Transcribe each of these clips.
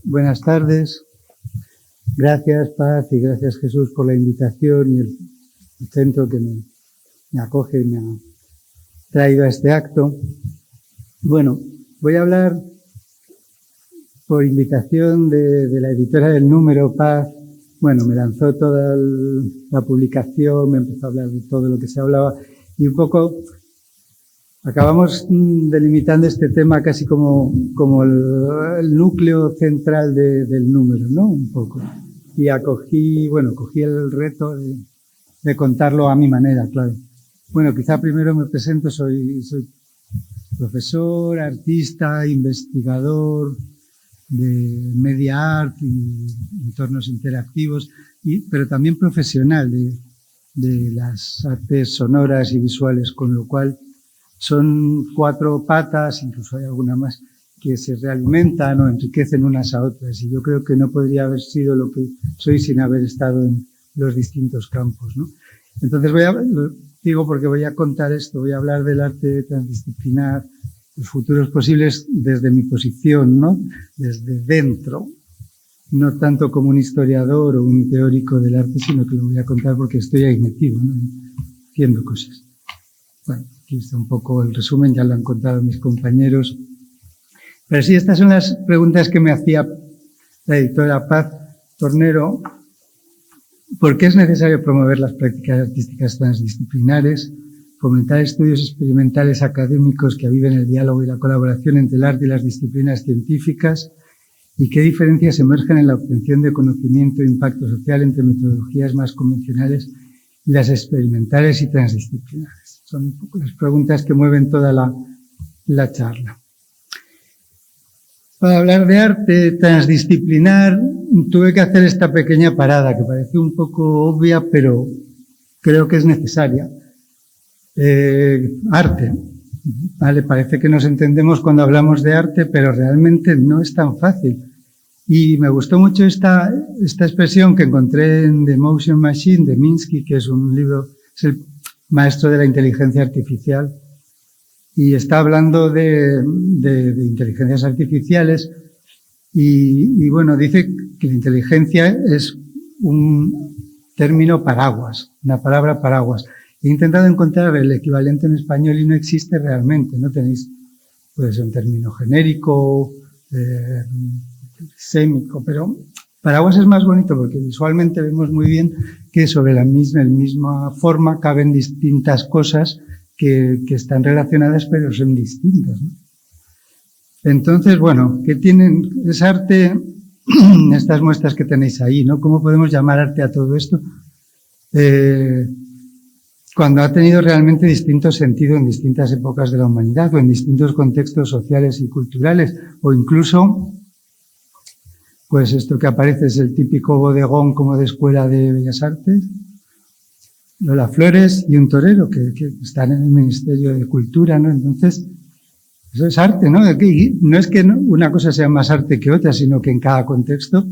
Buenas tardes. Gracias, Paz, y gracias, Jesús, por la invitación y el centro que me acoge y me ha traído a este acto. Bueno, voy a hablar por invitación de la editora del número, Paz. Bueno, me lanzó toda la publicación, me empezó a hablar de todo lo que se hablaba y un poco acabamos delimitando este tema casi como el núcleo central del número, ¿no? Un poco. Y cogí el reto de contarlo a mi manera, claro. Bueno, quizá primero me presento, soy profesor, artista, investigador de media art y entornos interactivos, pero también profesional de las artes sonoras y visuales, con lo cual son 4 patas, incluso hay alguna más, que se realimentan o enriquecen unas a otras. Y yo creo que no podría haber sido lo que soy sin haber estado en los distintos campos, ¿no? Entonces lo digo porque voy a contar esto, voy a hablar del arte transdisciplinar, los futuros posibles desde mi posición, ¿no? Desde dentro, no tanto como un historiador o un teórico del arte, sino que lo voy a contar porque estoy ahí metido, ¿no? Haciendo cosas. Bueno, aquí está un poco el resumen, ya lo han contado mis compañeros. Pero sí, estas son las preguntas que me hacía la editora Paz Tornero. ¿Por qué es necesario promover las prácticas artísticas transdisciplinares? Fomentar estudios experimentales académicos que aviven el diálogo y la colaboración entre el arte y las disciplinas científicas. ¿Y qué diferencias emergen en la obtención de conocimiento e impacto social entre metodologías más convencionales y las experimentales y transdisciplinares? Son un poco las preguntas que mueven toda la charla. Para hablar de arte transdisciplinar tuve que hacer esta pequeña parada que parece un poco obvia, pero creo que es necesaria. Arte. Vale, parece que nos entendemos cuando hablamos de arte, pero realmente no es tan fácil. Y me gustó mucho esta expresión que encontré en The Motion Machine de Minsky, que es un libro, es el maestro de la inteligencia artificial, y está hablando de inteligencias artificiales y bueno, dice que la inteligencia es un término paraguas, una palabra paraguas. He intentado encontrar el equivalente en español y no existe realmente, no tenéis, puede ser un término genérico, sémico, pero paraguas es más bonito porque visualmente vemos muy bien que sobre la misma forma caben distintas cosas que están relacionadas pero son distintas, ¿no? Entonces, bueno, ¿qué tienen? Es arte, estas muestras que tenéis ahí, ¿no? ¿Cómo podemos llamar arte a todo esto? Cuando ha tenido realmente distinto sentido en distintas épocas de la humanidad o en distintos contextos sociales y culturales, o incluso, pues esto que aparece es el típico bodegón como de escuela de Bellas Artes, Lola Flores y un torero que están en el Ministerio de Cultura, ¿no? Entonces, eso es arte, ¿no? No es que una cosa sea más arte que otra, sino que en cada contexto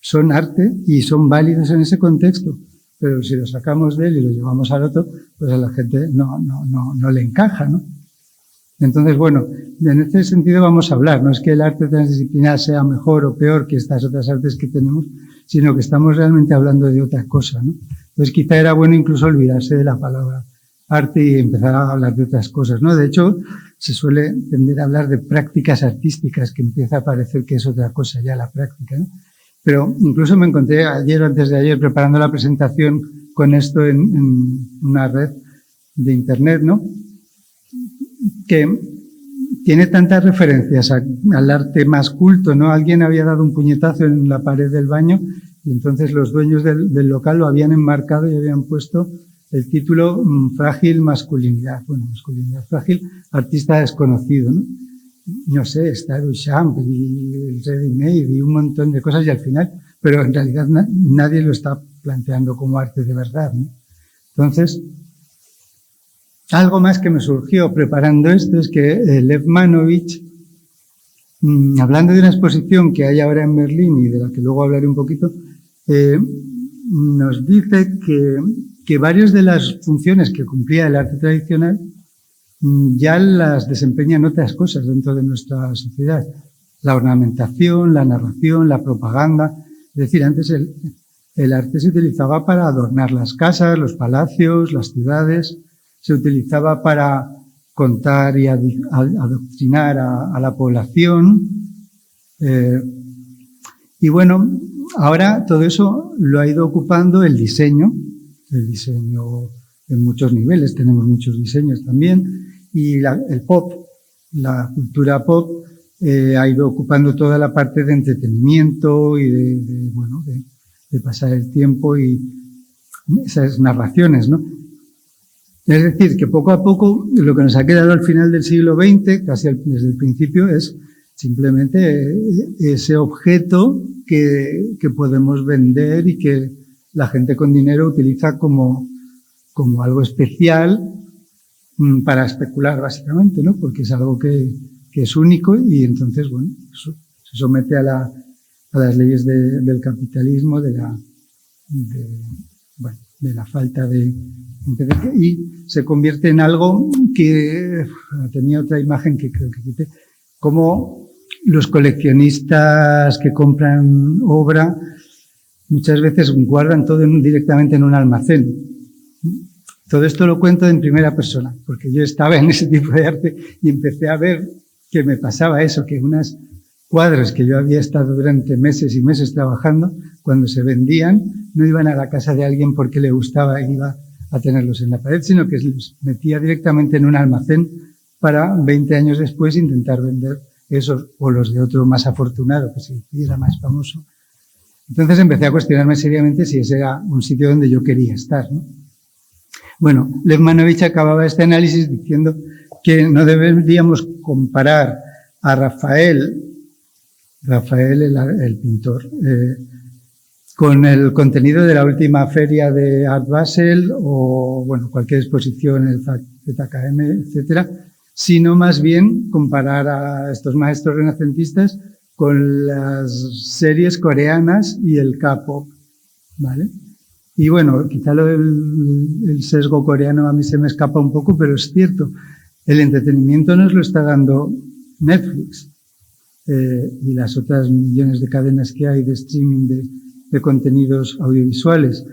son arte y son válidos en ese contexto. Pero si lo sacamos de él y lo llevamos al otro, pues a la gente no le encaja, ¿no? Entonces, bueno, en este sentido vamos a hablar. No es que el arte transdisciplinar sea mejor o peor que estas otras artes que tenemos, sino que estamos realmente hablando de otra cosa, ¿no? Entonces, quizá era bueno incluso olvidarse de la palabra arte y empezar a hablar de otras cosas, ¿no? De hecho, se suele tender a hablar de prácticas artísticas, que empieza a parecer que es otra cosa ya la práctica, ¿no? Pero incluso me encontré ayer o antes de ayer preparando la presentación con esto en una red de internet, ¿no? Que tiene tantas referencias al arte más culto, ¿no? Alguien había dado un puñetazo en la pared del baño y entonces los dueños del local lo habían enmarcado y habían puesto el título Frágil masculinidad. Bueno, masculinidad frágil, artista desconocido, ¿no? No sé, está Duchamp y el Ready Made y un montón de cosas y al final, pero en realidad nadie lo está planteando como arte de verdad, ¿no? Entonces, algo más que me surgió preparando esto es que Lev Manovich, hablando de una exposición que hay ahora en Berlín y de la que luego hablaré un poquito, nos dice que varias de las funciones que cumplía el arte tradicional ya las desempeñan otras cosas dentro de nuestra sociedad. la ornamentación, la narración, la propaganda. Es decir, antes el arte se utilizaba para adornar las casas, los palacios, las ciudades, se utilizaba para contar y adoctrinar a la población. Y bueno, ahora todo eso lo ha ido ocupando el diseño en muchos niveles, tenemos muchos diseños también, y el pop, la cultura pop, ha ido ocupando toda la parte de entretenimiento y de pasar el tiempo y esas narraciones, ¿no? Es decir, que poco a poco lo que nos ha quedado al final del siglo XX, casi desde el principio, es simplemente ese objeto que podemos vender y que la gente con dinero utiliza como algo especial para especular, básicamente, ¿no? Porque es algo que es único y entonces, bueno, se somete a las leyes del capitalismo, de la falta de competencia, y se convierte en algo que tenía otra imagen que creo que quité, como los coleccionistas que compran obra muchas veces guardan todo directamente en un almacén. Todo esto lo cuento en primera persona, porque yo estaba en ese tipo de arte y empecé a ver que me pasaba eso, que unas cuadros que yo había estado durante meses y meses trabajando, cuando se vendían, no iban a la casa de alguien porque le gustaba e iba a tenerlos en la pared, sino que los metía directamente en un almacén para 20 años después intentar vender esos o los de otro más afortunado, que se hiciera más famoso. Entonces empecé a cuestionarme seriamente si ese era un sitio donde yo quería estar, ¿no? Bueno, Lev Manovich acababa este análisis diciendo que no deberíamos comparar a Rafael el pintor, con el contenido de la última feria de Art Basel o, bueno, cualquier exposición en el ZKM, etcétera, sino más bien comparar a estos maestros renacentistas con las series coreanas y el K-pop, ¿vale? Y bueno, quizá el sesgo coreano a mí se me escapa un poco, pero es cierto, el entretenimiento nos lo está dando Netflix y las otras millones de cadenas que hay de streaming de contenidos audiovisuales.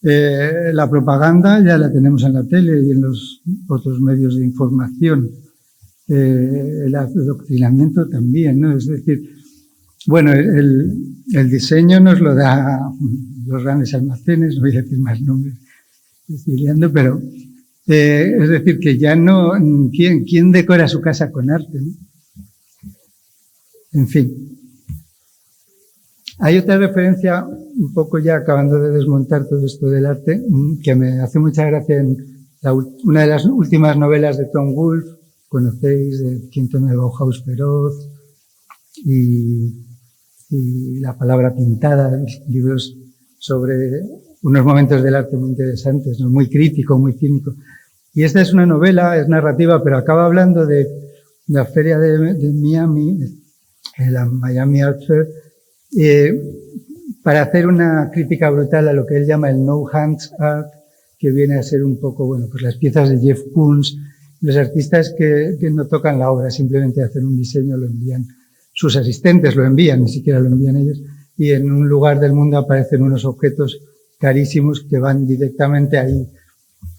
La propaganda ya la tenemos en la tele y en los otros medios de información. El adoctrinamiento también, ¿no? Es decir, bueno, el diseño nos lo da los grandes almacenes, no voy a decir más nombres, estoy liando, pero es decir, que ya no, ¿quién decora su casa con arte, ¿no? En fin. Hay otra referencia, un poco ya acabando de desmontar todo esto del arte, que me hace mucha gracia en una de las últimas novelas de Tom Wolfe, conocéis, de Quinto el Bauhaus feroz, y La palabra pintada, libros sobre unos momentos del arte muy interesantes, ¿no? Muy crítico, muy cínico. Y esta es una novela, es narrativa, pero acaba hablando de la feria de Miami, la Miami Art Fair, para hacer una crítica brutal a lo que él llama el no hands art, que viene a ser un poco, bueno, pues las piezas de Jeff Koons, los artistas que no tocan la obra, simplemente hacen un diseño, lo envían, sus asistentes lo envían, ni siquiera lo envían ellos, y en un lugar del mundo aparecen unos objetos carísimos que van directamente ahí.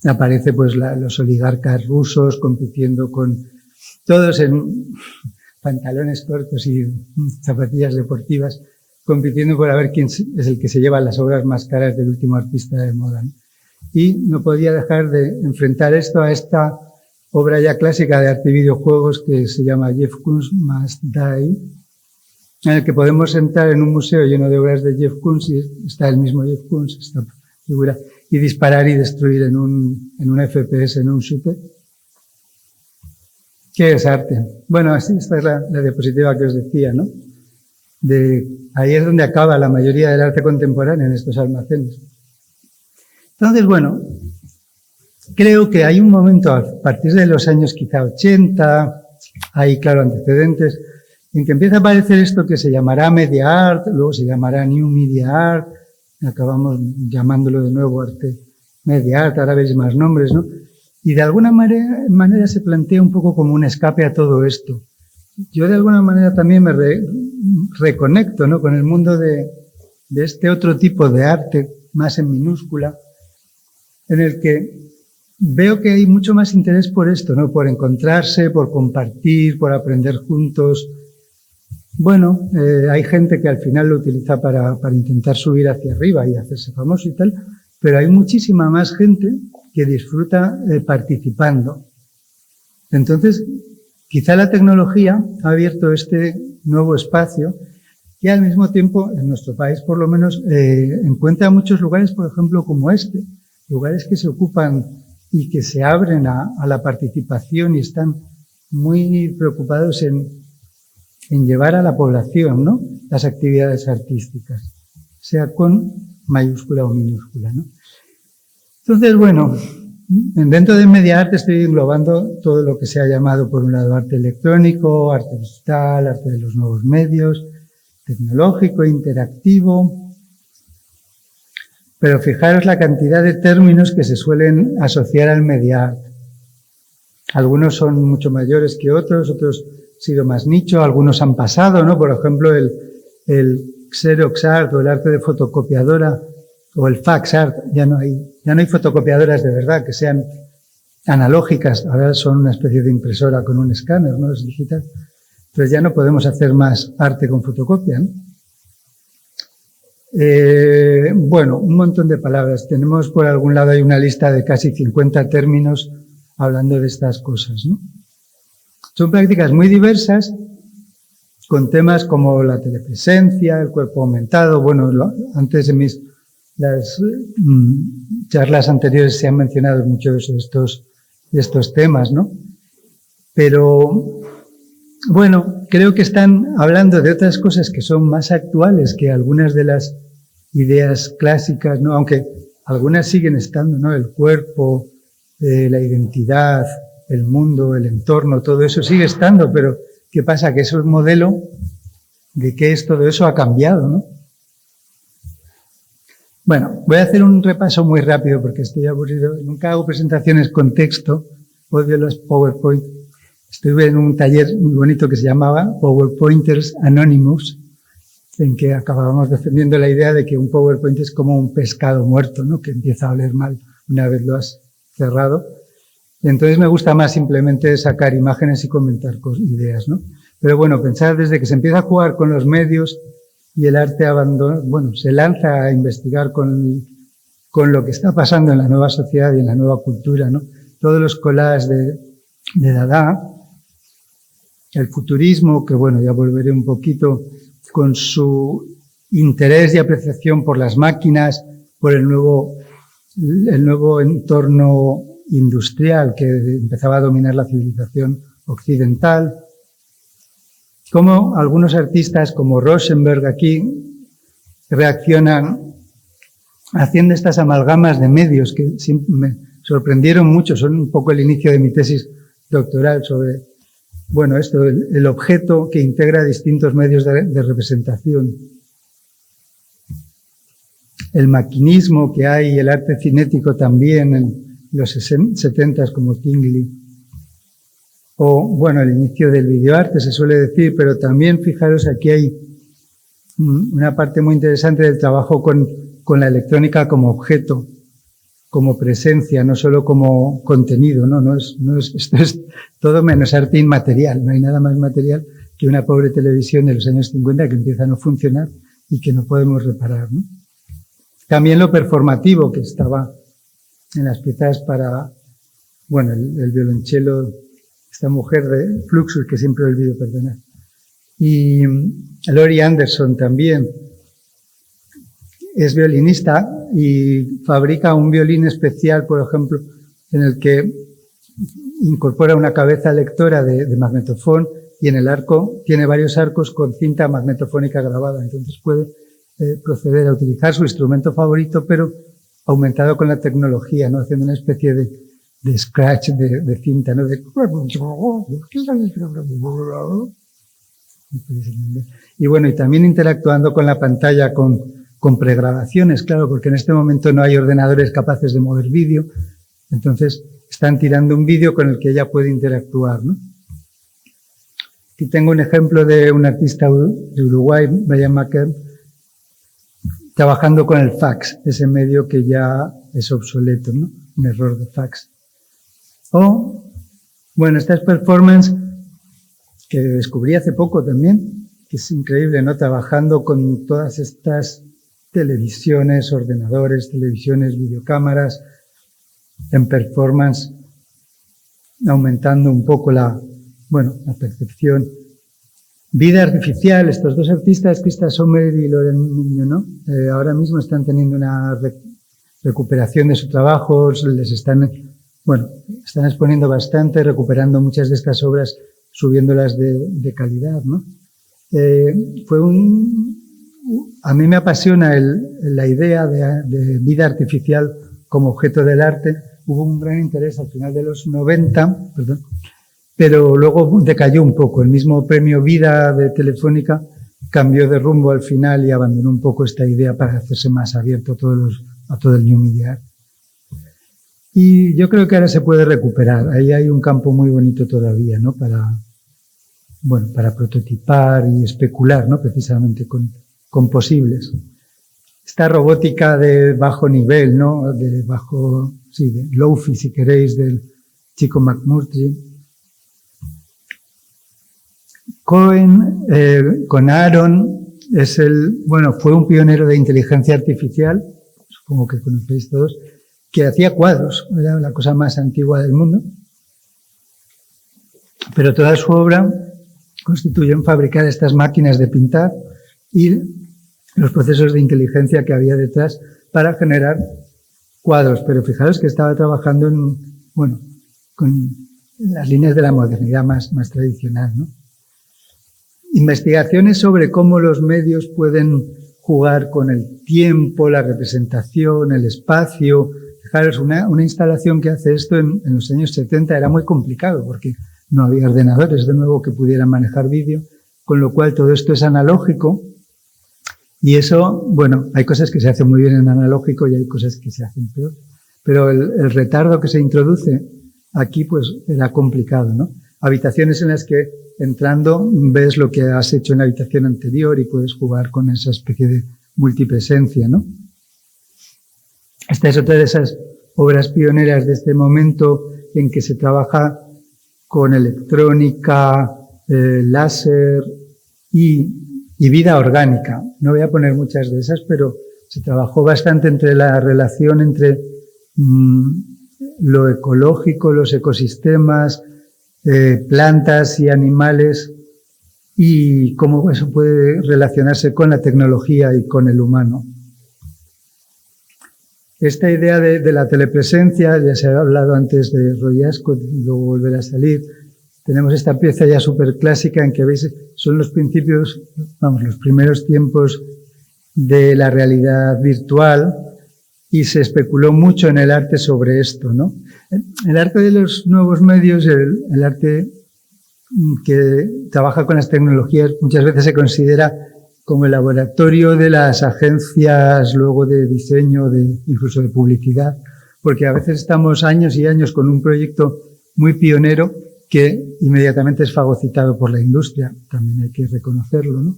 Aparece pues los oligarcas rusos compitiendo con todos en pantalones cortos y zapatillas deportivas, compitiendo por a ver quién es el que se lleva las obras más caras del último artista de moda, ¿no? Y no podía dejar de enfrentar esto a esta obra ya clásica de arte y videojuegos que se llama Jeff Koons Must Die, en el que podemos entrar en un museo lleno de obras de Jeff Koons y está el mismo Jeff Koons, esta figura, y disparar y destruir en un FPS, en un shooter. ¿Qué es arte? Bueno, esta es la diapositiva que os decía, ¿no? Ahí es donde acaba la mayoría del arte contemporáneo, en estos almacenes. Entonces, bueno, creo que hay un momento a partir de los años quizá 80, hay, claro, antecedentes, en que empieza a aparecer esto que se llamará Media Art, luego se llamará New Media Art, acabamos llamándolo de nuevo arte Media Art, ahora veis más nombres, ¿no? Y de alguna manera se plantea un poco como un escape a todo esto. yo de alguna manera también me reconecto, ¿no?, con el mundo de este otro tipo de arte, más en minúscula, en el que veo que hay mucho más interés por esto, ¿no?, por encontrarse, por compartir, por aprender juntos. Bueno, hay gente que al final lo utiliza para intentar subir hacia arriba y hacerse famoso y tal, pero hay muchísima más gente que disfruta participando. Entonces, quizá la tecnología ha abierto este nuevo espacio y al mismo tiempo, en nuestro país por lo menos, encuentra muchos lugares, por ejemplo, como este, lugares que se ocupan y que se abren a la participación y están muy preocupados en llevar a la población, ¿no?, las actividades artísticas, sea con mayúscula o minúscula, ¿no? Entonces, bueno, dentro de Media Arte estoy englobando todo lo que se ha llamado, por un lado, arte electrónico, arte digital, arte de los nuevos medios, tecnológico, interactivo. Pero fijaros la cantidad de términos que se suelen asociar al Media Art. Algunos son mucho mayores que otros han sido más nicho, algunos han pasado, ¿no? Por ejemplo, el Xerox Art o el arte de fotocopiadora o el Fax Art, ya no hay fotocopiadoras de verdad que sean analógicas, ahora son una especie de impresora con un escáner, ¿no?, es digital. Entonces ya no podemos hacer más arte con fotocopia, ¿no? Bueno, un montón de palabras. Tenemos por algún lado hay una lista de casi 50 términos hablando de estas cosas, ¿no? Son prácticas muy diversas, con temas como la telepresencia, el cuerpo aumentado. Bueno, antes en las charlas anteriores se han mencionado muchos de estos temas, ¿no? Pero, bueno, creo que están hablando de otras cosas que son más actuales que algunas de las ideas clásicas, ¿no? Aunque algunas siguen estando, ¿no? El cuerpo, la identidad, el mundo, el entorno, todo eso sigue estando, pero ¿qué pasa? Que eso es modelo de que todo eso ha cambiado, ¿no? Bueno, voy a hacer un repaso muy rápido porque estoy aburrido. Nunca hago presentaciones con texto, odio los PowerPoint. Estuve en un taller muy bonito que se llamaba PowerPointers Anonymous, en que acabábamos defendiendo la idea de que un PowerPoint es como un pescado muerto, ¿no?, que empieza a oler mal una vez lo has cerrado. Y entonces me gusta más simplemente sacar imágenes y comentar ideas, ¿no? Pero bueno, pensar desde que se empieza a jugar con los medios y el arte abandona, bueno, se lanza a investigar con lo que está pasando en la nueva sociedad y en la nueva cultura, ¿no? Todos los collages de Dada, el futurismo, que bueno, ya volveré un poquito, con su interés y apreciación por las máquinas, por el nuevo entorno industrial que empezaba a dominar la civilización occidental. Como algunos artistas como Rosenberg aquí reaccionan haciendo estas amalgamas de medios que me sorprendieron mucho, son un poco el inicio de mi tesis doctoral sobre, bueno, esto, el objeto que integra distintos medios de representación. El maquinismo que hay, el arte cinético también en los 70s como Tingley. O, bueno, el inicio del videoarte se suele decir, pero también, fijaros, aquí hay una parte muy interesante del trabajo con la electrónica como objeto, como presencia, no solo como contenido, ¿no? Esto es todo menos arte inmaterial. No hay nada más material que una pobre televisión de los años 50 que empieza a no funcionar y que no podemos reparar, ¿no? También lo performativo que estaba en las piezas para, bueno, el violonchelo, esta mujer de Fluxus, que siempre olvido, perdonad. Y Laurie Anderson también es violinista y fabrica un violín especial, por ejemplo, en el que incorpora una cabeza lectora de magnetofón y en el arco tiene varios arcos con cinta magnetofónica grabada. Entonces puede proceder a utilizar su instrumento favorito, pero aumentado con la tecnología, ¿no? Haciendo una especie de scratch de cinta, ¿no? Y bueno, y también interactuando con la pantalla con pregrabaciones, claro, porque en este momento no hay ordenadores capaces de mover vídeo, entonces están tirando un vídeo con el que ella puede interactuar, ¿no? Aquí tengo un ejemplo de un artista de Uruguay, Brian Macker, trabajando con el fax, ese medio que ya es obsoleto, ¿no? Un error de fax. O, bueno, esta es performance que descubrí hace poco también, que es increíble, ¿no? Trabajando con todas estas televisiones, ordenadores, televisiones, videocámaras, en performance, aumentando un poco la percepción. Vida artificial, estos dos artistas, Krista Sommer y Loren Mignonneau, ahora mismo están teniendo una recuperación de su trabajo, les están exponiendo bastante, recuperando muchas de estas obras, subiéndolas de calidad, ¿no? A mí me apasiona la idea de vida artificial como objeto del arte. Hubo un gran interés al final de los 90, pero luego decayó un poco. El mismo premio Vida de Telefónica cambió de rumbo al final y abandonó un poco esta idea para hacerse más abierto a todo el New Media Art. Y yo creo que ahora se puede recuperar. Ahí hay un campo muy bonito todavía, ¿no? Para prototipar y especular, ¿no? Precisamente con posibles. Esta robótica de bajo nivel, ¿no? De Lofi, si queréis, del chico McMurtry. Cohen, con Aaron, fue un pionero de inteligencia artificial, supongo que conocéis todos, que hacía cuadros, era la cosa más antigua del mundo. Pero toda su obra constituyó en fabricar estas máquinas de pintar y los procesos de inteligencia que había detrás para generar cuadros. Pero fijaros que estaba trabajando con las líneas de la modernidad más tradicional, ¿no? Investigaciones sobre cómo los medios pueden jugar con el tiempo, la representación, el espacio. Fijaros, una instalación que hace esto en los años 70 era muy complicado porque no había ordenadores, de nuevo, que pudieran manejar vídeo, con lo cual todo esto es analógico. Y eso, hay cosas que se hacen muy bien en analógico y hay cosas que se hacen peor. Pero el retardo que se introduce aquí, era complicado, ¿no? Habitaciones en las que entrando ves lo que has hecho en la habitación anterior y puedes jugar con esa especie de multipresencia, ¿no? Esta es otra de esas obras pioneras de este momento en que se trabaja con electrónica, láser y vida orgánica. No voy a poner muchas de esas, pero se trabajó bastante entre la relación entre lo ecológico, los ecosistemas, plantas y animales y cómo eso puede relacionarse con la tecnología y con el humano. Esta idea de la telepresencia, ya se ha hablado antes de Roy Ascott, luego volverá a salir. Tenemos esta pieza ya súper clásica en que veis, son los principios, los primeros tiempos de la realidad virtual y se especuló mucho en el arte sobre esto, ¿no? El arte de los nuevos medios, el arte que trabaja con las tecnologías, muchas veces se considera como el laboratorio de las agencias luego de diseño, incluso de publicidad, porque a veces estamos años y años con un proyecto muy pionero que inmediatamente es fagocitado por la industria, también hay que reconocerlo, ¿no?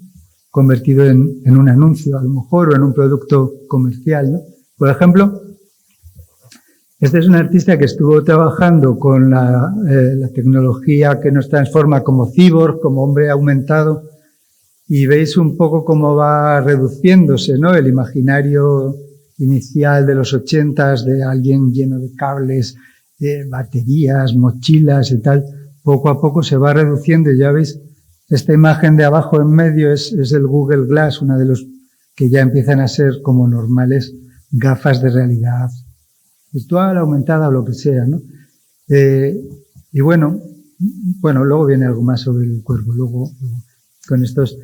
Convertido en un anuncio, a lo mejor, o en un producto comercial, ¿no? Por ejemplo, este es un artista que estuvo trabajando con la tecnología que nos transforma como cyborg, como hombre aumentado, y veis un poco cómo va reduciéndose, ¿no? El imaginario inicial de los 80s de alguien lleno de cables, baterías, mochilas y tal, poco a poco se va reduciendo y ya veis, esta imagen de abajo en medio es el Google Glass, una de los que ya empiezan a ser como normales gafas de realidad virtual, aumentada o lo que sea, ¿no? Y bueno, luego viene algo más sobre el cuerpo, luego con estos,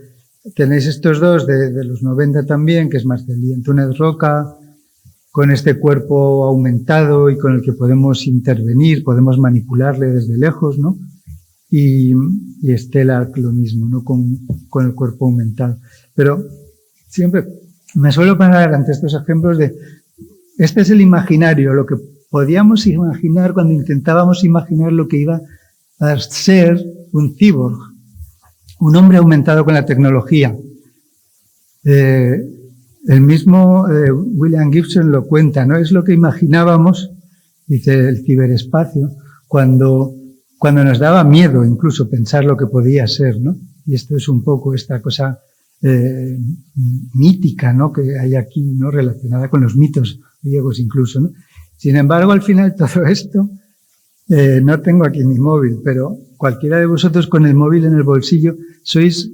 tenéis estos dos de los 90 también, que es Marcel Antúnez Roca, con este cuerpo aumentado y con el que podemos intervenir, podemos manipularle desde lejos, ¿no? Y Estela lo mismo, ¿no? Con el cuerpo aumentado. Pero siempre me suelo parar ante estos ejemplos de, este es el imaginario, lo que podíamos imaginar cuando intentábamos imaginar lo que iba a ser un cyborg. un hombre aumentado con la tecnología. El mismo William Gibson lo cuenta, ¿no? Es lo que imaginábamos, dice, el ciberespacio, cuando nos daba miedo incluso pensar lo que podía ser, ¿no? Y esto es un poco esta cosa mítica, ¿no? Que hay aquí, ¿no? Relacionada con los mitos griegos incluso, ¿no? Sin embargo, al final todo esto, no tengo aquí mi móvil, pero cualquiera de vosotros con el móvil en el bolsillo sois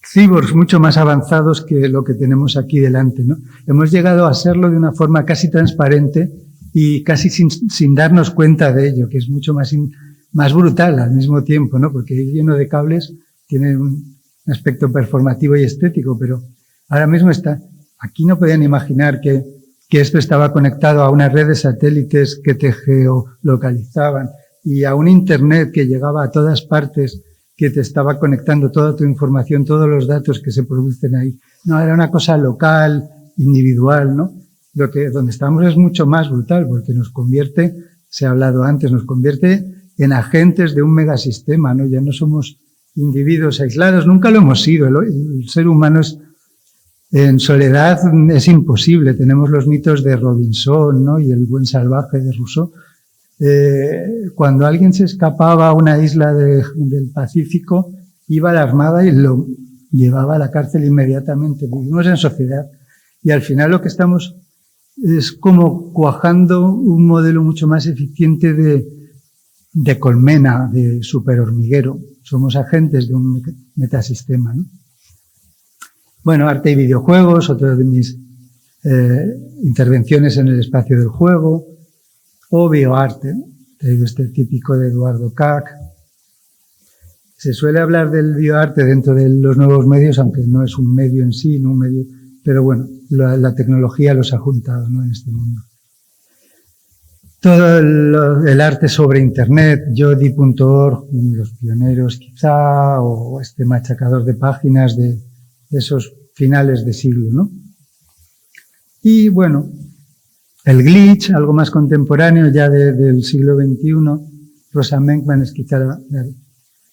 cyborgs mucho más avanzados que lo que tenemos aquí delante, ¿no? Hemos llegado a serlo de una forma casi transparente y casi sin darnos cuenta de ello, que es mucho más brutal al mismo tiempo, ¿no? Porque ir lleno de cables tiene un aspecto performativo y estético, pero ahora mismo aquí no podían imaginar que esto estaba conectado a una red de satélites que te geolocalizaban y a un internet que llegaba a todas partes, que te estaba conectando toda tu información, todos los datos que se producen ahí. No, era una cosa local, individual, ¿no? Donde estamos es mucho más brutal, porque nos convierte, se ha hablado antes, nos convierte en agentes de un megasistema, ¿no? Ya no somos individuos aislados, nunca lo hemos sido. El ser humano en soledad es imposible. Tenemos los mitos de Robinson, ¿no? Y el buen salvaje de Rousseau. Cuando alguien se escapaba a una isla del Pacífico, iba a la Armada y lo llevaba a la cárcel inmediatamente. Vivimos en sociedad y al final lo que estamos es como cuajando un modelo mucho más eficiente de colmena, de superhormiguero. Somos agentes de un metasistema, ¿no? Bueno, arte y videojuegos, otra de mis intervenciones en el espacio del juego, o bioarte, traigo este típico de Eduardo Kac. Se suele hablar del bioarte dentro de los nuevos medios, aunque no es un medio en sí, no un medio, pero bueno, la tecnología los ha juntado, ¿no? En este mundo. Todo el arte sobre Internet, Jodi.org, los pioneros quizá, o este machacador de páginas de esos finales de siglo, ¿no? Y bueno, el glitch, algo más contemporáneo ya del siglo XXI. Rosa Menkman es quizá la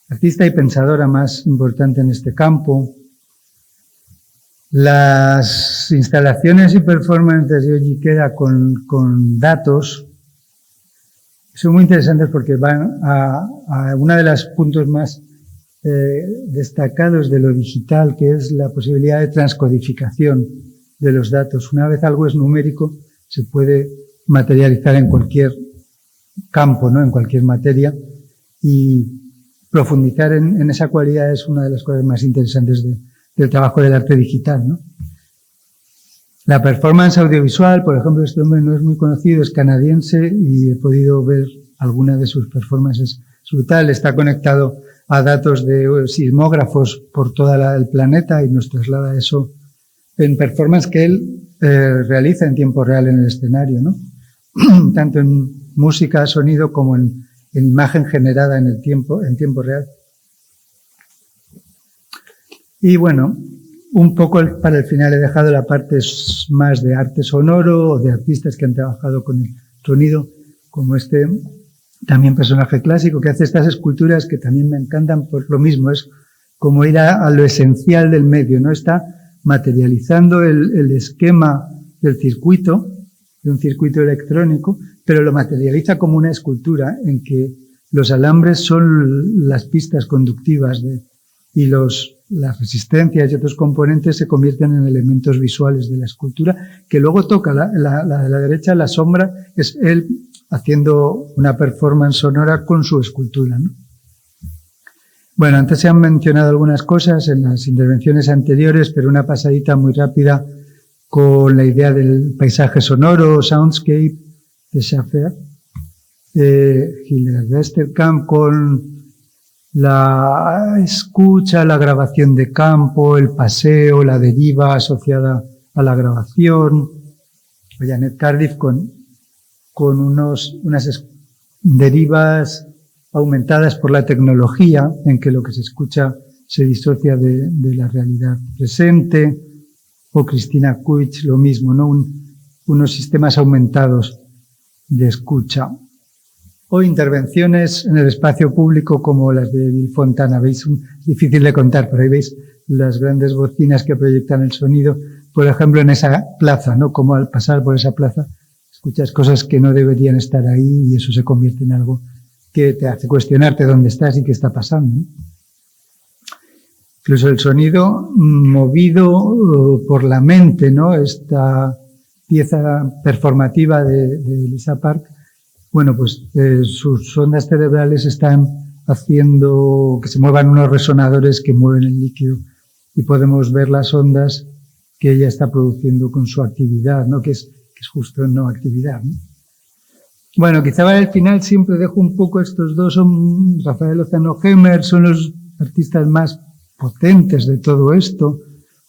artista y pensadora más importante en este campo. Las instalaciones y performances de Yogi Queda con datos son muy interesantes porque van a uno de los puntos más destacados de lo digital, que es la posibilidad de transcodificación de los datos. Una vez algo es numérico, se puede materializar en cualquier campo, ¿no? En cualquier materia, y profundizar en esa cualidad es una de las cosas más interesantes del trabajo del arte digital, ¿no? La performance audiovisual, por ejemplo, este hombre no es muy conocido, es canadiense y he podido ver alguna de sus performances. Es brutal, está conectado a datos de sismógrafos por todo el planeta y nos traslada eso en performance que él realiza en tiempo real en el escenario, ¿no? Tanto en música, sonido, como en imagen generada en tiempo real. Y bueno, un poco para el final he dejado la parte más de arte sonoro o de artistas que han trabajado con el sonido, como este también personaje clásico que hace estas esculturas que también me encantan por lo mismo, es como ir a lo esencial del medio, ¿no? Está materializando el esquema del circuito, de un circuito electrónico, pero lo materializa como una escultura en que los alambres son las pistas conductivas y las resistencias y otros componentes se convierten en elementos visuales de la escultura, que luego toca la de la derecha, la sombra, es él haciendo una performance sonora con su escultura, ¿no? Bueno, antes se han mencionado algunas cosas en las intervenciones anteriores, pero una pasadita muy rápida con la idea del paisaje sonoro, soundscape, de Schaffer, Hilary Westerkamp, con la escucha, la grabación de campo, el paseo, la deriva asociada a la grabación, Janet Cardiff con unas derivas aumentadas por la tecnología, en que lo que se escucha se disocia de la realidad presente, o Cristina Kuich, lo mismo, ¿no? Unos sistemas aumentados de escucha. o intervenciones en el espacio público como las de Bill Fontana. Veis, difícil de contar, pero ahí veis las grandes bocinas que proyectan el sonido, por ejemplo, en esa plaza, ¿no? Como al pasar por esa plaza escuchas cosas que no deberían estar ahí y eso se convierte en algo que te hace cuestionarte dónde estás y qué está pasando, ¿no? Incluso el sonido movido por la mente, ¿no? Esta pieza performativa de Lisa Park, bueno, pues sus ondas cerebrales están haciendo que se muevan unos resonadores que mueven el líquido y podemos ver las ondas que ella está produciendo con su actividad, ¿no? Que es justo no actividad, ¿no? Bueno, quizá para el final siempre dejo un poco estos dos, son Rafael Lozano Hemmer, son los artistas más potentes de todo esto,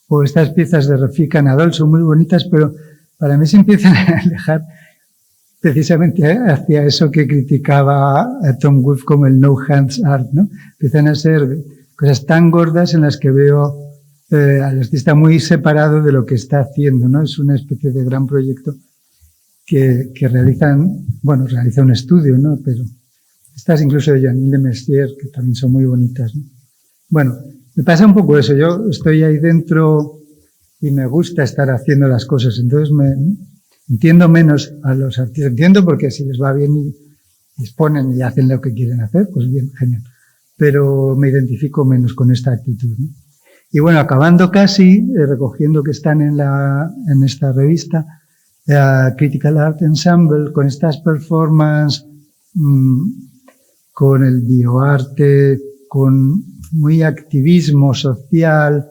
o estas piezas de Refika Nadol son muy bonitas, pero para mí se empiezan a alejar precisamente hacia eso que criticaba a Tom Wolfe como el no hands art, ¿no? Empiezan a ser cosas tan gordas en las que veo al artista muy separado de lo que está haciendo, ¿no? Es una especie de gran proyecto que realiza un estudio, ¿no? Pero estas incluso de Janine Le Mercier, que también son muy bonitas, ¿no? Bueno, me pasa un poco eso, yo estoy ahí dentro y me gusta estar haciendo las cosas, entonces entiendo menos a los artistas, entiendo porque si les va bien y disponen y hacen lo que quieren hacer, pues bien, genial, pero me identifico menos con esta actitud, ¿no? Y bueno, acabando casi, recogiendo que están en esta revista, Critical Art Ensemble, con estas performances, con el bioarte, con muy activismo social,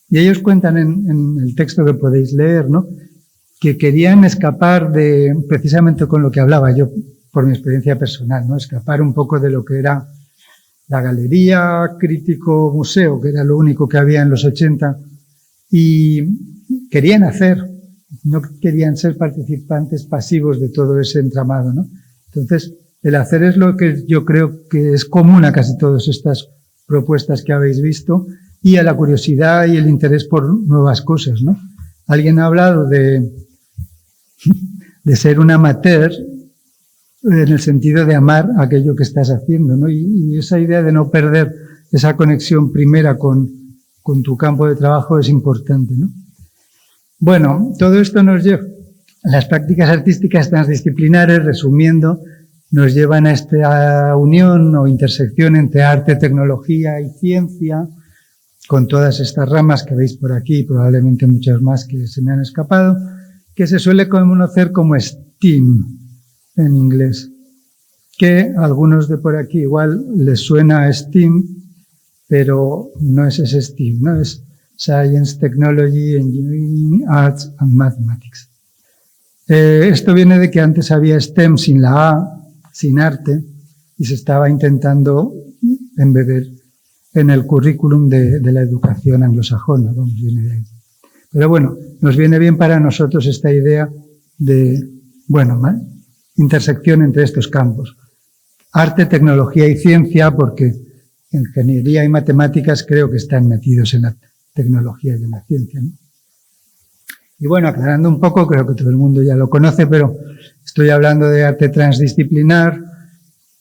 y ellos cuentan en el texto que podéis leer, ¿no? Que querían escapar precisamente con lo que hablaba yo, por mi experiencia personal, ¿no? Escapar un poco de lo que era la galería, crítico, museo, que era lo único que había en los 80, y querían no querían ser participantes pasivos de todo ese entramado, ¿no? Entonces, el hacer es lo que yo creo que es común a casi todas estas propuestas que habéis visto, y a la curiosidad y el interés por nuevas cosas, ¿no? Alguien ha hablado de ser un amateur en el sentido de amar aquello que estás haciendo, ¿no? Y esa idea de no perder esa conexión primera con tu campo de trabajo es importante, ¿no? Bueno, todo esto nos lleva, las prácticas artísticas transdisciplinares, resumiendo, nos llevan a esta unión o intersección entre arte, tecnología y ciencia, con todas estas ramas que veis por aquí, y probablemente muchas más que se me han escapado, que se suele conocer como STEAM en inglés, que a algunos de por aquí igual les suena a STEAM, pero no es ese STEAM, ¿no? Es Science, Technology, Engineering, Arts and Mathematics. Esto viene de que antes había STEM sin la A, sin arte, y se estaba intentando embeber en el currículum de la educación anglosajona, vamos, viene de ahí. Pero bueno, nos viene bien para nosotros esta idea de, intersección entre estos campos. Arte, tecnología y ciencia, porque ingeniería y matemáticas creo que están metidos en la tecnología y en la ciencia, ¿no? Y bueno, aclarando un poco, creo que todo el mundo ya lo conoce, pero estoy hablando de arte transdisciplinar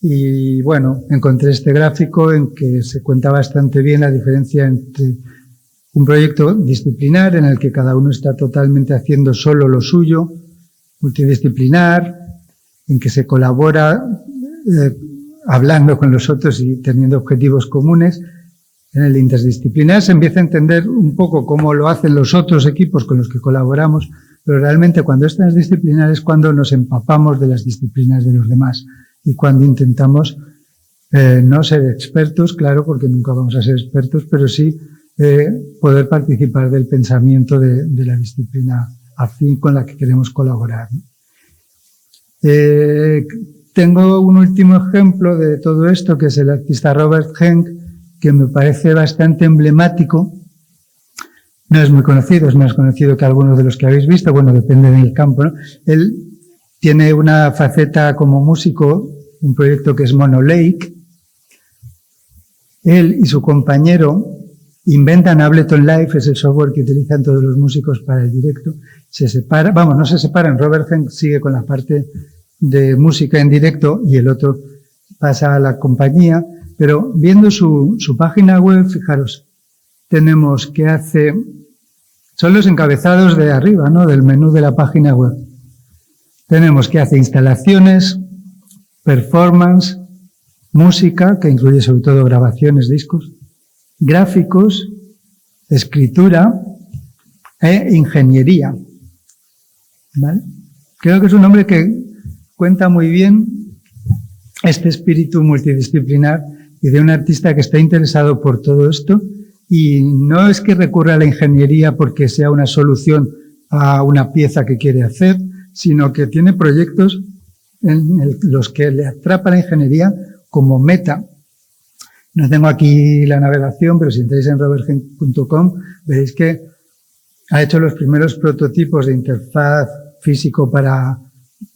y bueno, encontré este gráfico en que se cuenta bastante bien la diferencia entre un proyecto disciplinar en el que cada uno está totalmente haciendo solo lo suyo, multidisciplinar, en que se colabora hablando con los otros y teniendo objetivos comunes. En el interdisciplinar se empieza a entender un poco cómo lo hacen los otros equipos con los que colaboramos, pero realmente cuando es transdisciplinar es cuando nos empapamos de las disciplinas de los demás y cuando intentamos no ser expertos, claro, porque nunca vamos a ser expertos, pero sí poder participar del pensamiento de la disciplina afín con la que queremos colaborar, ¿no? Tengo un último ejemplo de todo esto, que es el artista Robert Henk, que me parece bastante emblemático. No es muy conocido, es más conocido que algunos de los que habéis visto, bueno, depende del campo, ¿no? Él tiene una faceta como músico, un proyecto que es Mono Lake. Él y su compañero inventan Ableton Live, es el software que utilizan todos los músicos para el directo. Se separan, no se separan, Robert Henk sigue con la parte de música en directo y el otro pasa a la compañía, pero viendo su página web, fijaros, tenemos que hace, son los encabezados de arriba, ¿no?, del menú de la página web. Tenemos que hace instalaciones, performance, música, que incluye sobre todo grabaciones, discos, gráficos, escritura e ingeniería. ¿Vale? Creo que es un hombre que cuenta muy bien este espíritu multidisciplinar y de un artista que está interesado por todo esto, y no es que recurra a la ingeniería porque sea una solución a una pieza que quiere hacer, sino que tiene proyectos en los que le atrapa la ingeniería como meta. No tengo aquí la navegación, pero si entráis en robertgen.com veréis que ha hecho los primeros prototipos de interfaz físico para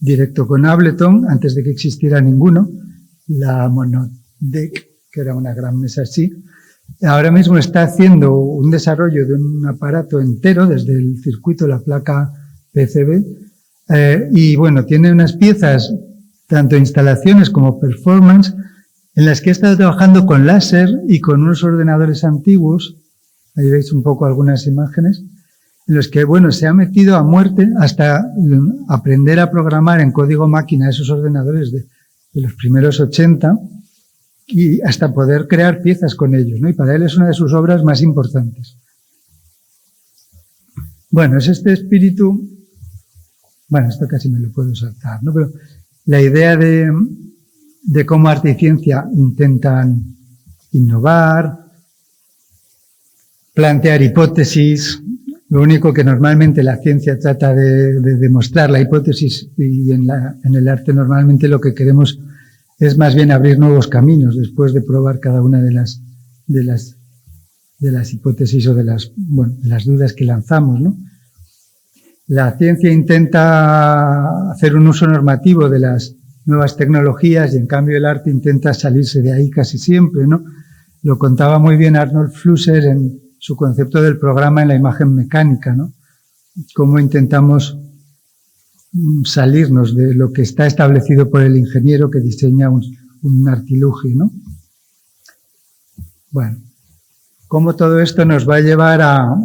directo con Ableton, antes de que existiera ninguno, la Monodeck, que era una gran mesa así. Ahora mismo está haciendo un desarrollo de un aparato entero, desde el circuito, la placa PCB, y bueno, tiene unas piezas, tanto instalaciones como performance, en las que he estado trabajando con láser y con unos ordenadores antiguos. Ahí veis un poco algunas imágenes, en los que, bueno, se ha metido a muerte hasta aprender a programar en código máquina esos ordenadores de los primeros 80 y hasta poder crear piezas con ellos, ¿no? Y para él es una de sus obras más importantes. Bueno, es este espíritu, bueno, esto casi me lo puedo saltar, ¿no? Pero la idea de cómo arte y ciencia intentan innovar, plantear hipótesis. Lo único que normalmente la ciencia trata de demostrar la hipótesis, y en el arte normalmente lo que queremos es más bien abrir nuevos caminos después de probar cada una de las hipótesis o de las dudas que lanzamos, ¿no? La ciencia intenta hacer un uso normativo de las nuevas tecnologías y en cambio el arte intenta salirse de ahí casi siempre, ¿no? Lo contaba muy bien Arnold Flusser en su concepto del programa en la imagen mecánica, ¿no? Cómo intentamos salirnos de lo que está establecido por el ingeniero que diseña un artilugio, ¿no? Bueno, cómo todo esto nos va a llevar a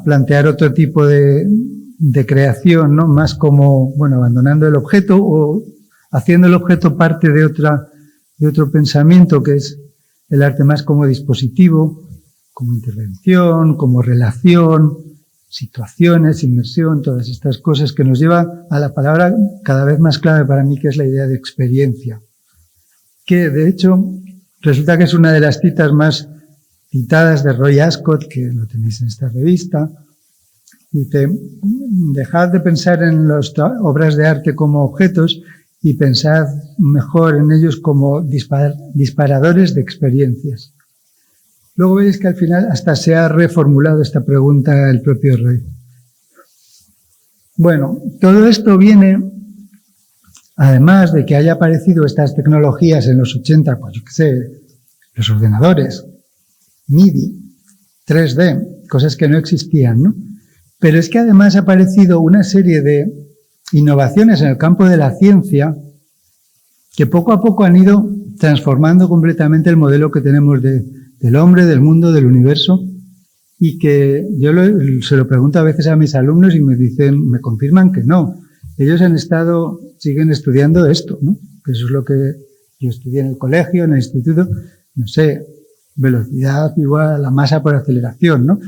plantear otro tipo de creación, ¿no? Más como, bueno, abandonando el objeto o haciendo el objeto parte de otro pensamiento, que es el arte más como dispositivo, como intervención, como relación, situaciones, inmersión, todas estas cosas que nos lleva a la palabra cada vez más clave para mí, que es la idea de experiencia. Que, de hecho, resulta que es una de las citas más citadas de Roy Ascott, que lo tenéis en esta revista. Dice, dejad de pensar en las obras de arte como objetos y pensad mejor en ellos como disparadores de experiencias. Luego veréis que al final hasta se ha reformulado esta pregunta el propio Roy. Bueno, todo esto viene, además de que haya aparecido estas tecnologías en los 80, pues yo qué sé, los ordenadores, MIDI, 3D, cosas que no existían, ¿no? Pero es que además ha aparecido una serie de innovaciones en el campo de la ciencia que poco a poco han ido transformando completamente el modelo que tenemos del hombre, del mundo, del universo, y que yo se lo pregunto a veces a mis alumnos y me confirman que no. Ellos siguen estudiando esto, ¿no? Que eso es lo que yo estudié en el colegio, en el instituto, no sé, velocidad igual a la masa por aceleración, ¿no?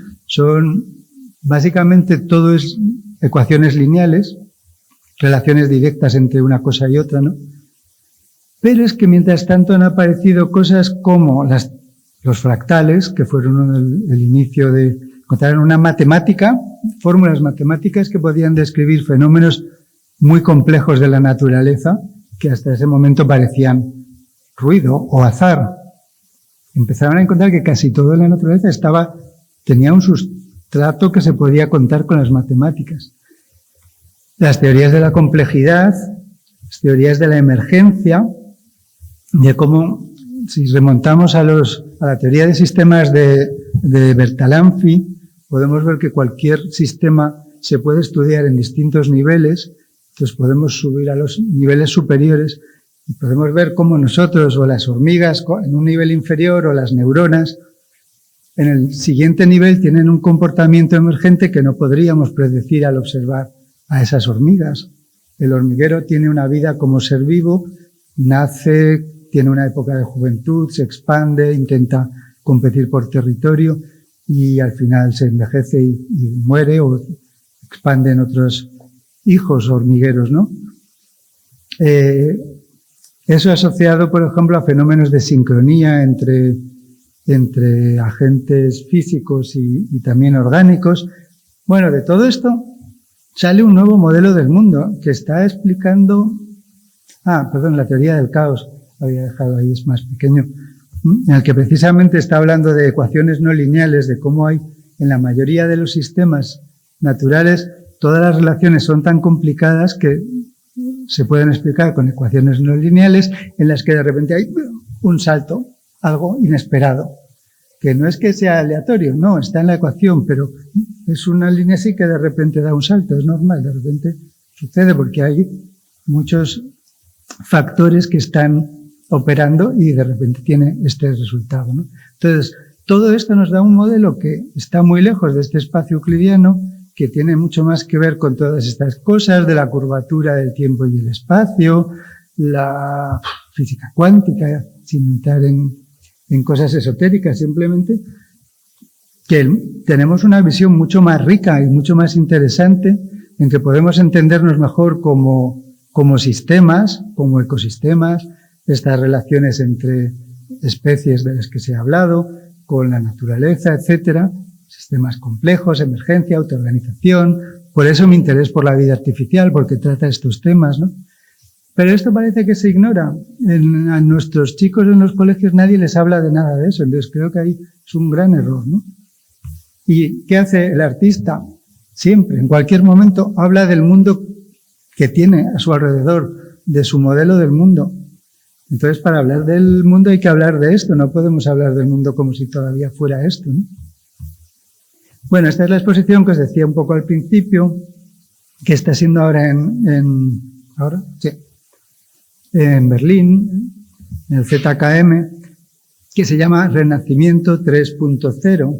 Básicamente todo es ecuaciones lineales, relaciones directas entre una cosa y otra, ¿no? Pero es que mientras tanto han aparecido cosas como los fractales, que fueron el inicio de encontrar una matemática, fórmulas matemáticas que podían describir fenómenos muy complejos de la naturaleza, que hasta ese momento parecían ruido o azar. Empezaron a encontrar que casi todo en la naturaleza tenía un sustrato que se podía contar con las matemáticas. Las teorías de la complejidad, las teorías de la emergencia, de cómo, si remontamos a la teoría de sistemas de Bertalanffy, podemos ver que cualquier sistema se puede estudiar en distintos niveles, Entonces podemos subir a los niveles superiores y podemos ver cómo nosotros o las hormigas en un nivel inferior o las neuronas en el siguiente nivel tienen un comportamiento emergente que no podríamos predecir al observar a esas hormigas. El hormiguero tiene una vida como ser vivo, nace, tiene una época de juventud, se expande, intenta competir por territorio y al final se envejece y muere o expanden otros hijos hormigueros, ¿no? Eso asociado, por ejemplo, a fenómenos de sincronía entre agentes físicos y también orgánicos. Bueno, de todo esto sale un nuevo modelo del mundo que está explicando... la teoría del caos, había dejado ahí, es más pequeño, en el que precisamente está hablando de ecuaciones no lineales, de cómo hay en la mayoría de los sistemas naturales, todas las relaciones son tan complicadas que se pueden explicar con ecuaciones no lineales en las que de repente hay un salto, algo inesperado, que no es que sea aleatorio, no, está en la ecuación, pero es una línea así que de repente da un salto, es normal, de repente sucede porque hay muchos factores que están operando y de repente tiene este resultado, ¿no? Entonces, todo esto nos da un modelo que está muy lejos de este espacio euclidiano, que tiene mucho más que ver con todas estas cosas de la curvatura del tiempo y el espacio, la física cuántica, sin entrar en cosas esotéricas, simplemente que tenemos una visión mucho más rica y mucho más interesante en que podemos entendernos mejor como sistemas, como ecosistemas, estas relaciones entre especies de las que se ha hablado, con la naturaleza, etcétera, sistemas complejos, emergencia, autoorganización. Por eso mi interés por la vida artificial, porque trata estos temas, ¿no? Pero esto parece que se ignora. A nuestros chicos en los colegios nadie les habla de nada de eso, entonces creo que ahí es un gran error, ¿no? ¿Y qué hace el artista? Siempre, en cualquier momento, habla del mundo que tiene a su alrededor, de su modelo del mundo. Entonces, para hablar del mundo hay que hablar de esto, no podemos hablar del mundo como si todavía fuera esto, ¿no? Bueno, esta es la exposición que os decía un poco al principio, que está siendo ahora en Berlín, en el ZKM, que se llama Renacimiento 3.0.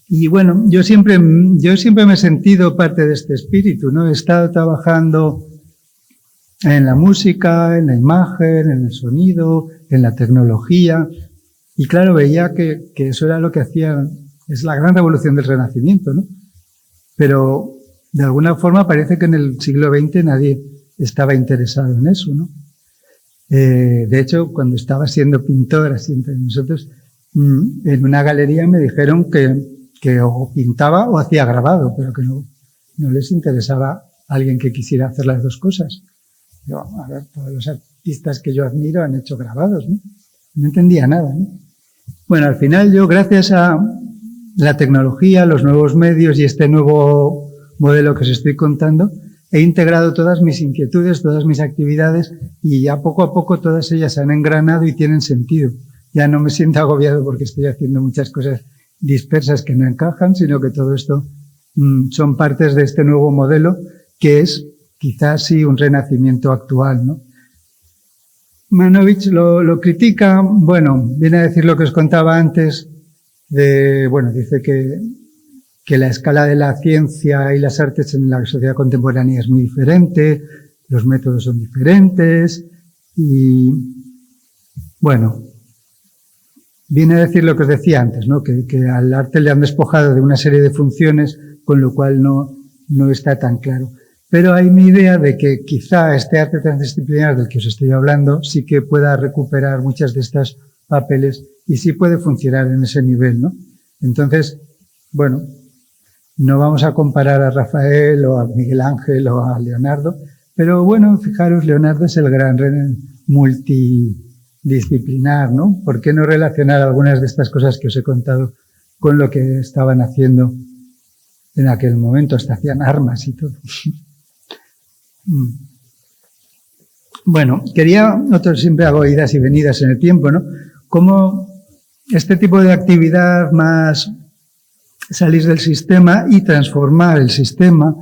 Y bueno, yo siempre me he sentido parte de este espíritu, ¿no? He estado trabajando en la música, en la imagen, en el sonido, en la tecnología. Y claro, veía que eso era lo que hacía, es la gran revolución del Renacimiento, ¿no? Pero de alguna forma parece que en el siglo XX nadie estaba interesado en eso, ¿no? De hecho, cuando estaba siendo pintor, así entre nosotros, en una galería me dijeron que o pintaba o hacía grabado, pero que no les interesaba a alguien que quisiera hacer las dos cosas. Yo, a ver, todos los artistas que yo admiro han hecho grabados, ¿no? No entendía nada, ¿no? Bueno, al final yo, gracias a la tecnología, los nuevos medios y este nuevo modelo que os estoy contando, he integrado todas mis inquietudes, todas mis actividades y ya poco a poco todas ellas se han engranado y tienen sentido. Ya no me siento agobiado porque estoy haciendo muchas cosas dispersas que no encajan, sino que todo esto son partes de este nuevo modelo que es quizás sí un renacimiento actual, ¿no? Manovich lo critica, bueno, viene a decir lo que os contaba antes, dice que la escala de la ciencia y las artes en la sociedad contemporánea es muy diferente, los métodos son diferentes y, bueno, viene a decir lo que os decía antes, ¿no? Que al arte le han despojado de una serie de funciones, con lo cual no está tan claro. Pero hay mi idea de que quizá este arte transdisciplinar del que os estoy hablando sí que pueda recuperar muchas de estos papeles y sí puede funcionar en ese nivel, ¿no? Entonces, bueno, no vamos a comparar a Rafael o a Miguel Ángel o a Leonardo, pero bueno, fijaros, Leonardo es el gran multidisciplinar, ¿no? ¿Por qué no relacionar algunas de estas cosas que os he contado con lo que estaban haciendo en aquel momento? Hasta hacían armas y todo. Bueno, siempre hago idas y venidas en el tiempo, ¿no? Cómo este tipo de actividad más salir del sistema y transformar el sistema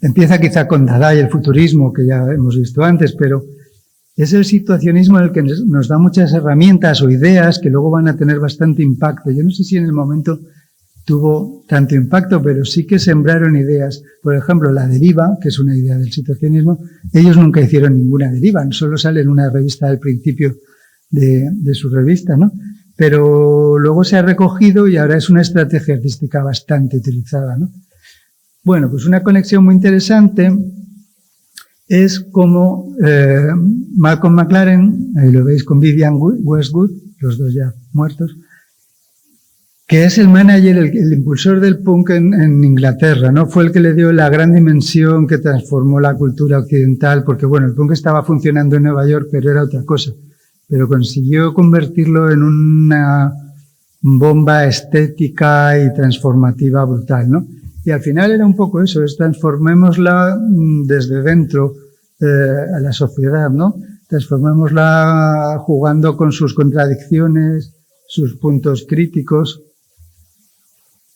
empieza quizá con Dada y el futurismo, que ya hemos visto antes, pero es el situacionismo en el que nos da muchas herramientas o ideas que luego van a tener bastante impacto. Yo no sé si en el momento tuvo tanto impacto, pero sí que sembraron ideas. Por ejemplo, la deriva, que es una idea del situacionismo, ellos nunca hicieron ninguna deriva, solo sale en una revista al principio de su revista, ¿no? Pero luego se ha recogido y ahora es una estrategia artística bastante utilizada, ¿no? Bueno, pues una conexión muy interesante es como Malcolm McLaren, ahí lo veis con Vivian Westwood, los dos ya muertos, que es el manager, el impulsor del punk en Inglaterra, ¿no? Fue el que le dio la gran dimensión que transformó la cultura occidental, porque bueno, el punk estaba funcionando en Nueva York, pero era otra cosa. Pero consiguió convertirlo en una bomba estética y transformativa brutal, ¿no? Y al final era un poco eso, es transformémosla desde dentro a la sociedad, ¿no? Transformémosla jugando con sus contradicciones, sus puntos críticos.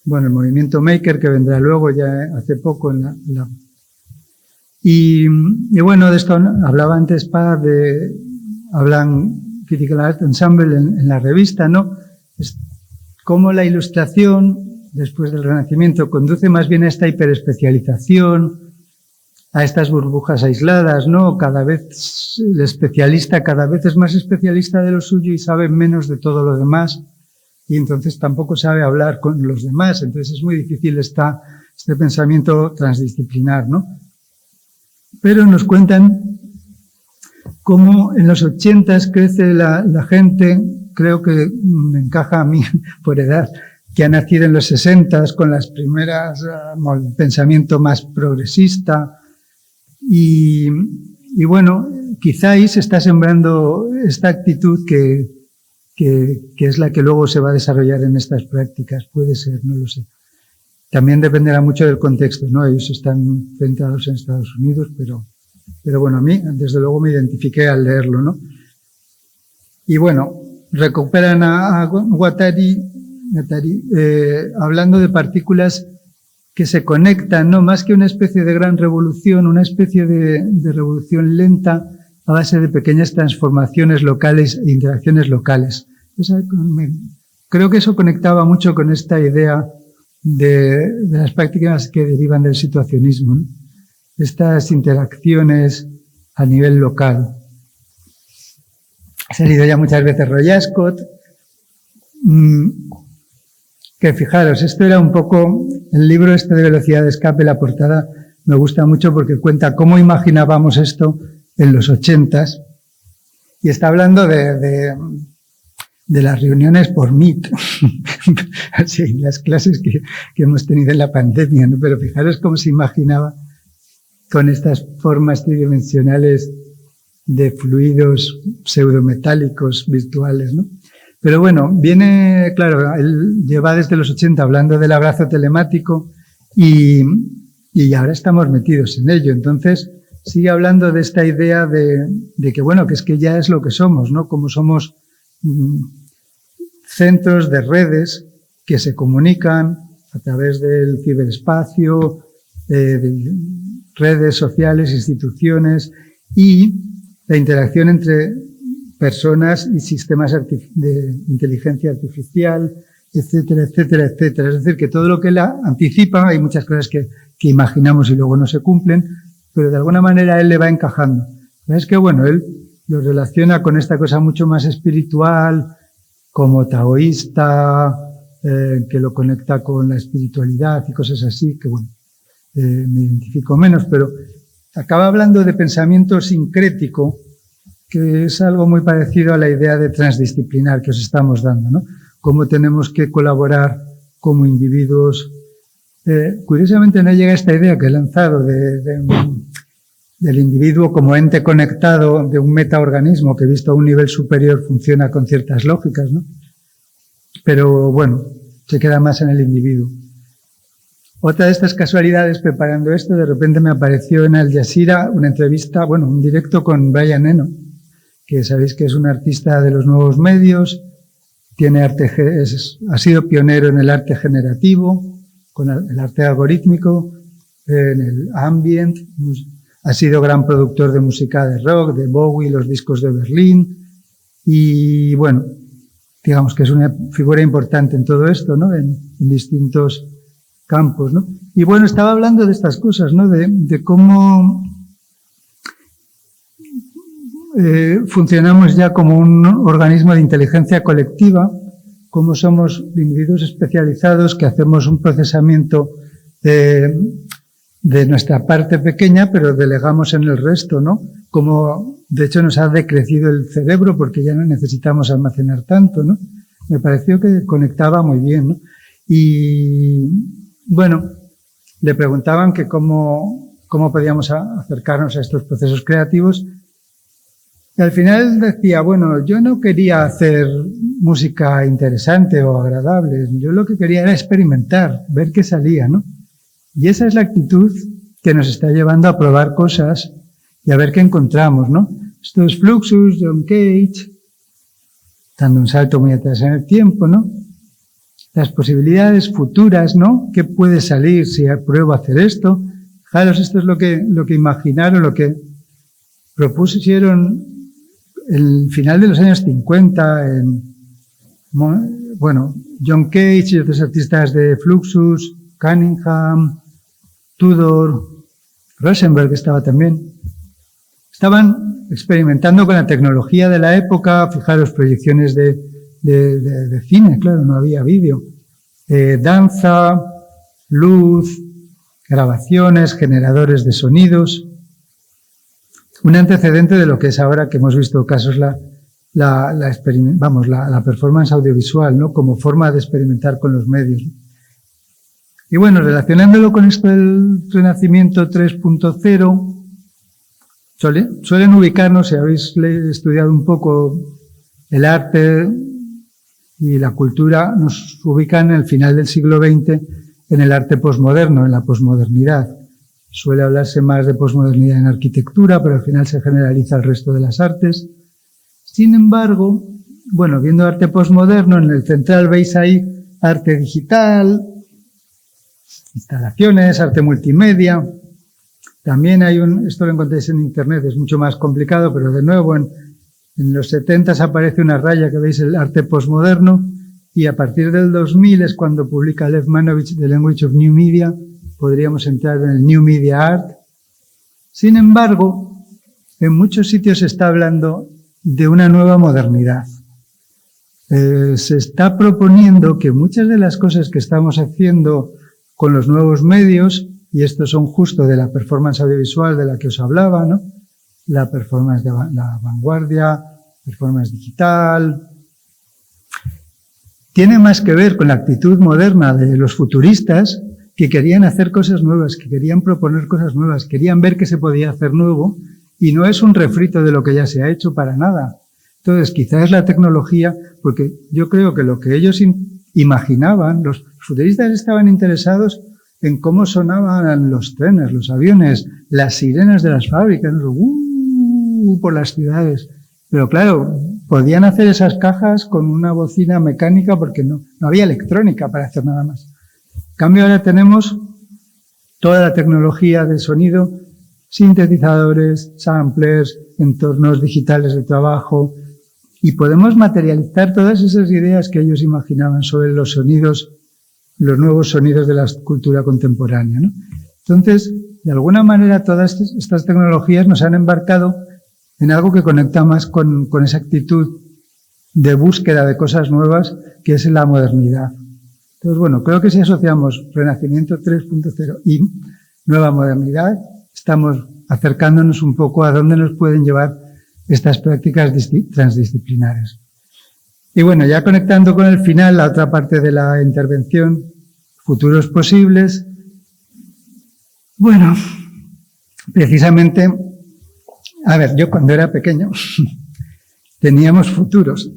Bueno, el movimiento Maker, que vendrá luego ya hace poco y bueno, de esto hablaba antes hablan Critical Art Ensemble en la revista, ¿no? Es cómo la ilustración, después del Renacimiento, conduce más bien a esta hiperespecialización, a estas burbujas aisladas, ¿no? Cada vez el especialista cada vez es más especialista de lo suyo y sabe menos de todo lo demás, y entonces tampoco sabe hablar con los demás. Entonces es muy difícil este pensamiento transdisciplinar, ¿no? Pero nos cuentan cómo en los 80s crece la gente, creo que me encaja a mí por edad, que ha nacido en los 60s con las primeras, pensamiento más progresista, y bueno, quizá ahí se está sembrando esta actitud que es la que luego se va a desarrollar en estas prácticas. Puede ser, no lo sé. También dependerá mucho del contexto, ¿no? Ellos están centrados en Estados Unidos, pero bueno, a mí, desde luego, me identifiqué al leerlo, ¿no? Y bueno, recuperan a Guattari, hablando de partículas que se conectan, ¿no? Más que una especie de gran revolución, una especie de revolución lenta a base de pequeñas transformaciones locales e interacciones locales. Creo que eso conectaba mucho con esta idea de las prácticas que derivan del situacionismo, ¿no? Estas interacciones a nivel local. Ha salido ya muchas veces Roy Ascott, que fijaros, esto era un poco el libro este de Velocidad de Escape, la portada me gusta mucho porque cuenta cómo imaginábamos esto en los 80s, y está hablando de las reuniones por Meet, así, las clases que hemos tenido en la pandemia, ¿no? Pero fijaros cómo se imaginaba con estas formas tridimensionales de fluidos pseudometálicos virtuales, ¿no? Pero bueno, viene, claro, él lleva desde los 80 hablando del abrazo telemático y ahora estamos metidos en ello. Entonces, sigue hablando de esta idea de que, bueno, que es que ya es lo que somos, ¿no? Como somos centros de redes que se comunican a través del ciberespacio, de redes sociales, instituciones, y la interacción entre personas y sistemas de inteligencia artificial, etcétera, etcétera, etcétera. Es decir, que todo lo que él anticipa, hay muchas cosas que imaginamos y luego no se cumplen, pero de alguna manera él le va encajando. Es que, bueno, él lo relaciona con esta cosa mucho más espiritual, como taoísta, que lo conecta con la espiritualidad y cosas así, que bueno, me identifico menos, pero acaba hablando de pensamiento sincrético, que es algo muy parecido a la idea de transdisciplinar que os estamos dando, ¿no? Cómo tenemos que colaborar como individuos. Curiosamente no llega esta idea que he lanzado del individuo como ente conectado de un metaorganismo que visto a un nivel superior funciona con ciertas lógicas, ¿no? Pero bueno, se queda más en el individuo. Otra de estas casualidades, preparando esto, de repente me apareció en Al Jazeera una entrevista, bueno, un directo con Brian Eno, que sabéis que es un artista de los nuevos medios, ha sido pionero en el arte generativo, con el arte algorítmico, en el ambient, ha sido gran productor de música de rock, de Bowie, los discos de Berlín, y bueno, digamos que es una figura importante en todo esto, ¿no? En distintos campos, ¿no? Y bueno, estaba hablando de estas cosas, ¿no? De cómo funcionamos ya como un organismo de inteligencia colectiva, cómo somos individuos especializados que hacemos un procesamiento de nuestra parte pequeña, pero delegamos en el resto, ¿no? Como, de hecho, nos ha decrecido el cerebro porque ya no necesitamos almacenar tanto, ¿no? Me pareció que conectaba muy bien, ¿no? Y, bueno, le preguntaban que cómo podíamos acercarnos a estos procesos creativos. Y al final decía, bueno, yo no quería hacer música interesante o agradable, yo lo que quería era experimentar, ver qué salía, ¿no? Y esa es la actitud que nos está llevando a probar cosas y a ver qué encontramos, ¿no? Estos Fluxus, John Cage, dando un salto muy atrás en el tiempo, ¿no? Las posibilidades futuras, ¿no? ¿Qué puede salir si pruebo a hacer esto? Fijaros, esto es lo que imaginaron, lo que propusieron el final de los años 50 bueno, John Cage y otros artistas de Fluxus, Cunningham, Tudor, Rosenberg estaba también. Estaban experimentando con la tecnología de la época, fijaros, proyecciones de cine, claro, no había vídeo, danza, luz, grabaciones, generadores de sonidos. Un antecedente de lo que es ahora, que hemos visto casos, la performance audiovisual, ¿no? Como forma de experimentar con los medios. Y bueno, relacionándolo con esto del Renacimiento 3.0, suelen ubicarnos, si habéis estudiado un poco el arte y la cultura, nos ubican en el final del siglo XX en el arte posmoderno, en la posmodernidad. Suele hablarse más de posmodernidad en arquitectura, pero al final se generaliza el resto de las artes. Sin embargo, bueno, viendo arte posmoderno, en el central veis ahí arte digital, instalaciones, arte multimedia. También hay esto lo encontráis en internet, es mucho más complicado, pero de nuevo en los 70 aparece una raya que veis el arte posmoderno, y a partir del 2000 es cuando publica Lev Manovich The Language of New Media. Podríamos entrar en el New Media Art. Sin embargo, en muchos sitios se está hablando de una nueva modernidad. Se está proponiendo que muchas de las cosas que estamos haciendo con los nuevos medios, y estos son justo de la performance audiovisual de la que os hablaba, ¿no? La performance de la vanguardia, performance digital, tiene más que ver con la actitud moderna de los futuristas, que querían hacer cosas nuevas, que querían proponer cosas nuevas, querían ver qué se podía hacer nuevo, y no es un refrito de lo que ya se ha hecho para nada. Entonces, quizás la tecnología, porque yo creo que lo que ellos imaginaban, los futuristas estaban interesados en cómo sonaban los trenes, los aviones, las sirenas de las fábricas, por las ciudades. Pero claro, podían hacer esas cajas con una bocina mecánica porque no había electrónica para hacer nada más. En cambio, ahora tenemos toda la tecnología de sonido, sintetizadores, samplers, entornos digitales de trabajo, y podemos materializar todas esas ideas que ellos imaginaban sobre los sonidos, los nuevos sonidos de la cultura contemporánea, ¿no? Entonces, de alguna manera, todas estas tecnologías nos han embarcado en algo que conecta más con esa actitud de búsqueda de cosas nuevas, que es la modernidad. Entonces, bueno, creo que si asociamos Renacimiento 3.0 y nueva modernidad, estamos acercándonos un poco a dónde nos pueden llevar estas prácticas transdisciplinares. Y bueno, ya conectando con el final, la otra parte de la intervención, futuros posibles. Bueno, precisamente, a ver, yo cuando era pequeño teníamos futuros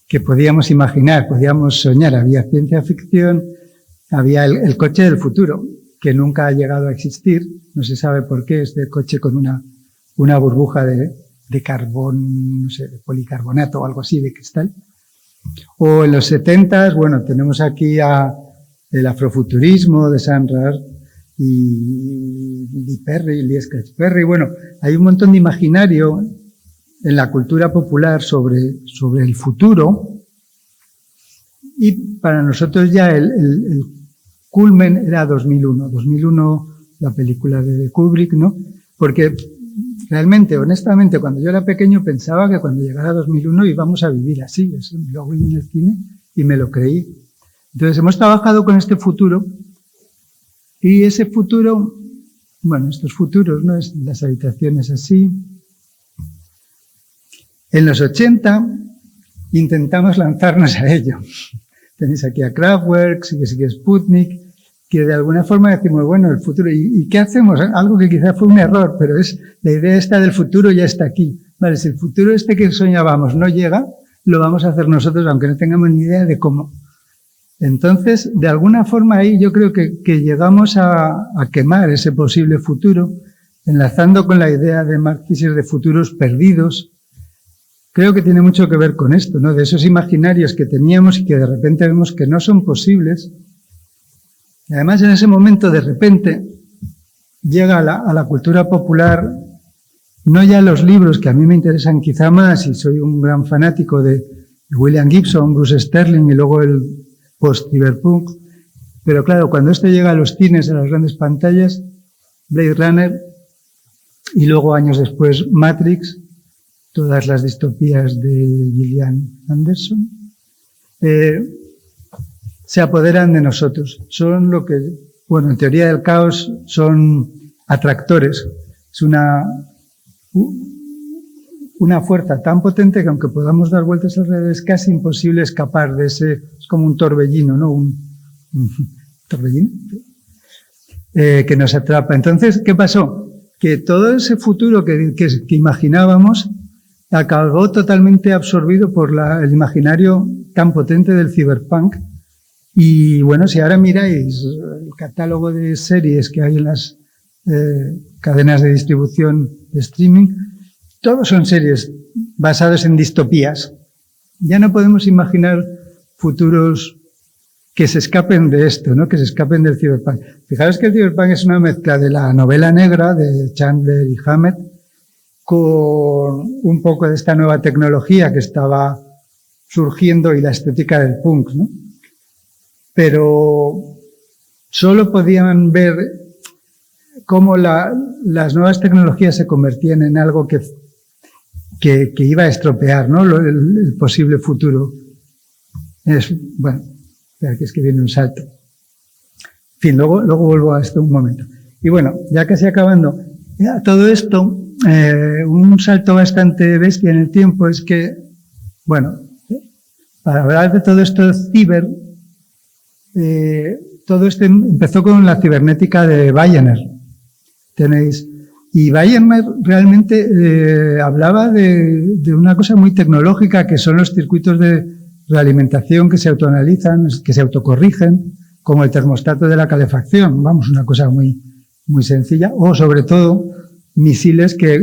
que podíamos imaginar, podíamos soñar. Había ciencia ficción, había el coche del futuro, que nunca ha llegado a existir. No se sabe por qué, este coche con una burbuja de carbón, no sé, de policarbonato o algo así, de cristal. O en los 70, bueno, tenemos aquí el afrofuturismo de Sam Raab, y Perry, Lee Scratch Perry. Bueno, hay un montón de imaginario en la cultura popular sobre el futuro, y para nosotros ya el culmen era 2001. 2001, la película de Kubrick, ¿no? Porque realmente, honestamente, cuando yo era pequeño pensaba que cuando llegara 2001 íbamos a vivir así. Lo vi en el cine y me lo creí. Entonces hemos trabajado con este futuro, y ese futuro, bueno, estos futuros, ¿no? Es las habitaciones así. En los 80 intentamos lanzarnos a ello. Tenéis aquí a Kraftwerk, sigue Sputnik, que de alguna forma decimos, bueno, el futuro, ¿y qué hacemos? Algo que quizás fue un error, pero es la idea esta del futuro ya está aquí. Vale, si el futuro este que soñábamos no llega, lo vamos a hacer nosotros, aunque no tengamos ni idea de cómo. Entonces, de alguna forma ahí yo creo que llegamos a quemar ese posible futuro, enlazando con la idea de Marquis de futuros perdidos. Creo que tiene mucho que ver con esto, ¿no? De esos imaginarios que teníamos y que de repente vemos que no son posibles. Y además, en ese momento, de repente, llega a la cultura popular, no ya los libros, que a mí me interesan quizá más, y soy un gran fanático de William Gibson, Bruce Sterling, y luego el post-cyberpunk. Pero claro, cuando esto llega a los cines, a las grandes pantallas, Blade Runner, y luego años después Matrix, todas las distopías de Gillian Anderson, se apoderan de nosotros. Son lo que, bueno, en teoría del caos son atractores. Es una fuerza tan potente que aunque podamos dar vueltas alrededor es casi imposible escapar de ese, es como un torbellino, ¿no? Un torbellino que nos atrapa. Entonces, ¿qué pasó? Que todo ese futuro que imaginábamos acabó totalmente absorbido por el imaginario tan potente del cyberpunk. Y bueno, si ahora miráis el catálogo de series que hay en las cadenas de distribución de streaming, todos son series basadas en distopías. Ya no podemos imaginar futuros que se escapen de esto, ¿no? Que se escapen del cyberpunk. Fijaros que el cyberpunk es una mezcla de la novela negra de Chandler y Hammett con un poco de esta nueva tecnología que estaba surgiendo y la estética del punk, ¿no? Pero solo podían ver cómo las nuevas tecnologías se convertían en algo que iba a estropear, ¿no? El posible futuro. Bueno, espera, que es que viene un salto. En fin, luego vuelvo a esto un momento. Y bueno, ya casi acabando, todo esto, un salto bastante bestia en el tiempo es que, bueno, para hablar de todo esto ciber, todo esto empezó con la cibernética de Wegener. Tenéis, y Wegener realmente hablaba de una cosa muy tecnológica que son los circuitos de realimentación que se autoanalizan, que se autocorrigen, como el termostato de la calefacción. Vamos, una cosa muy, muy sencilla. O sobre todo, misiles que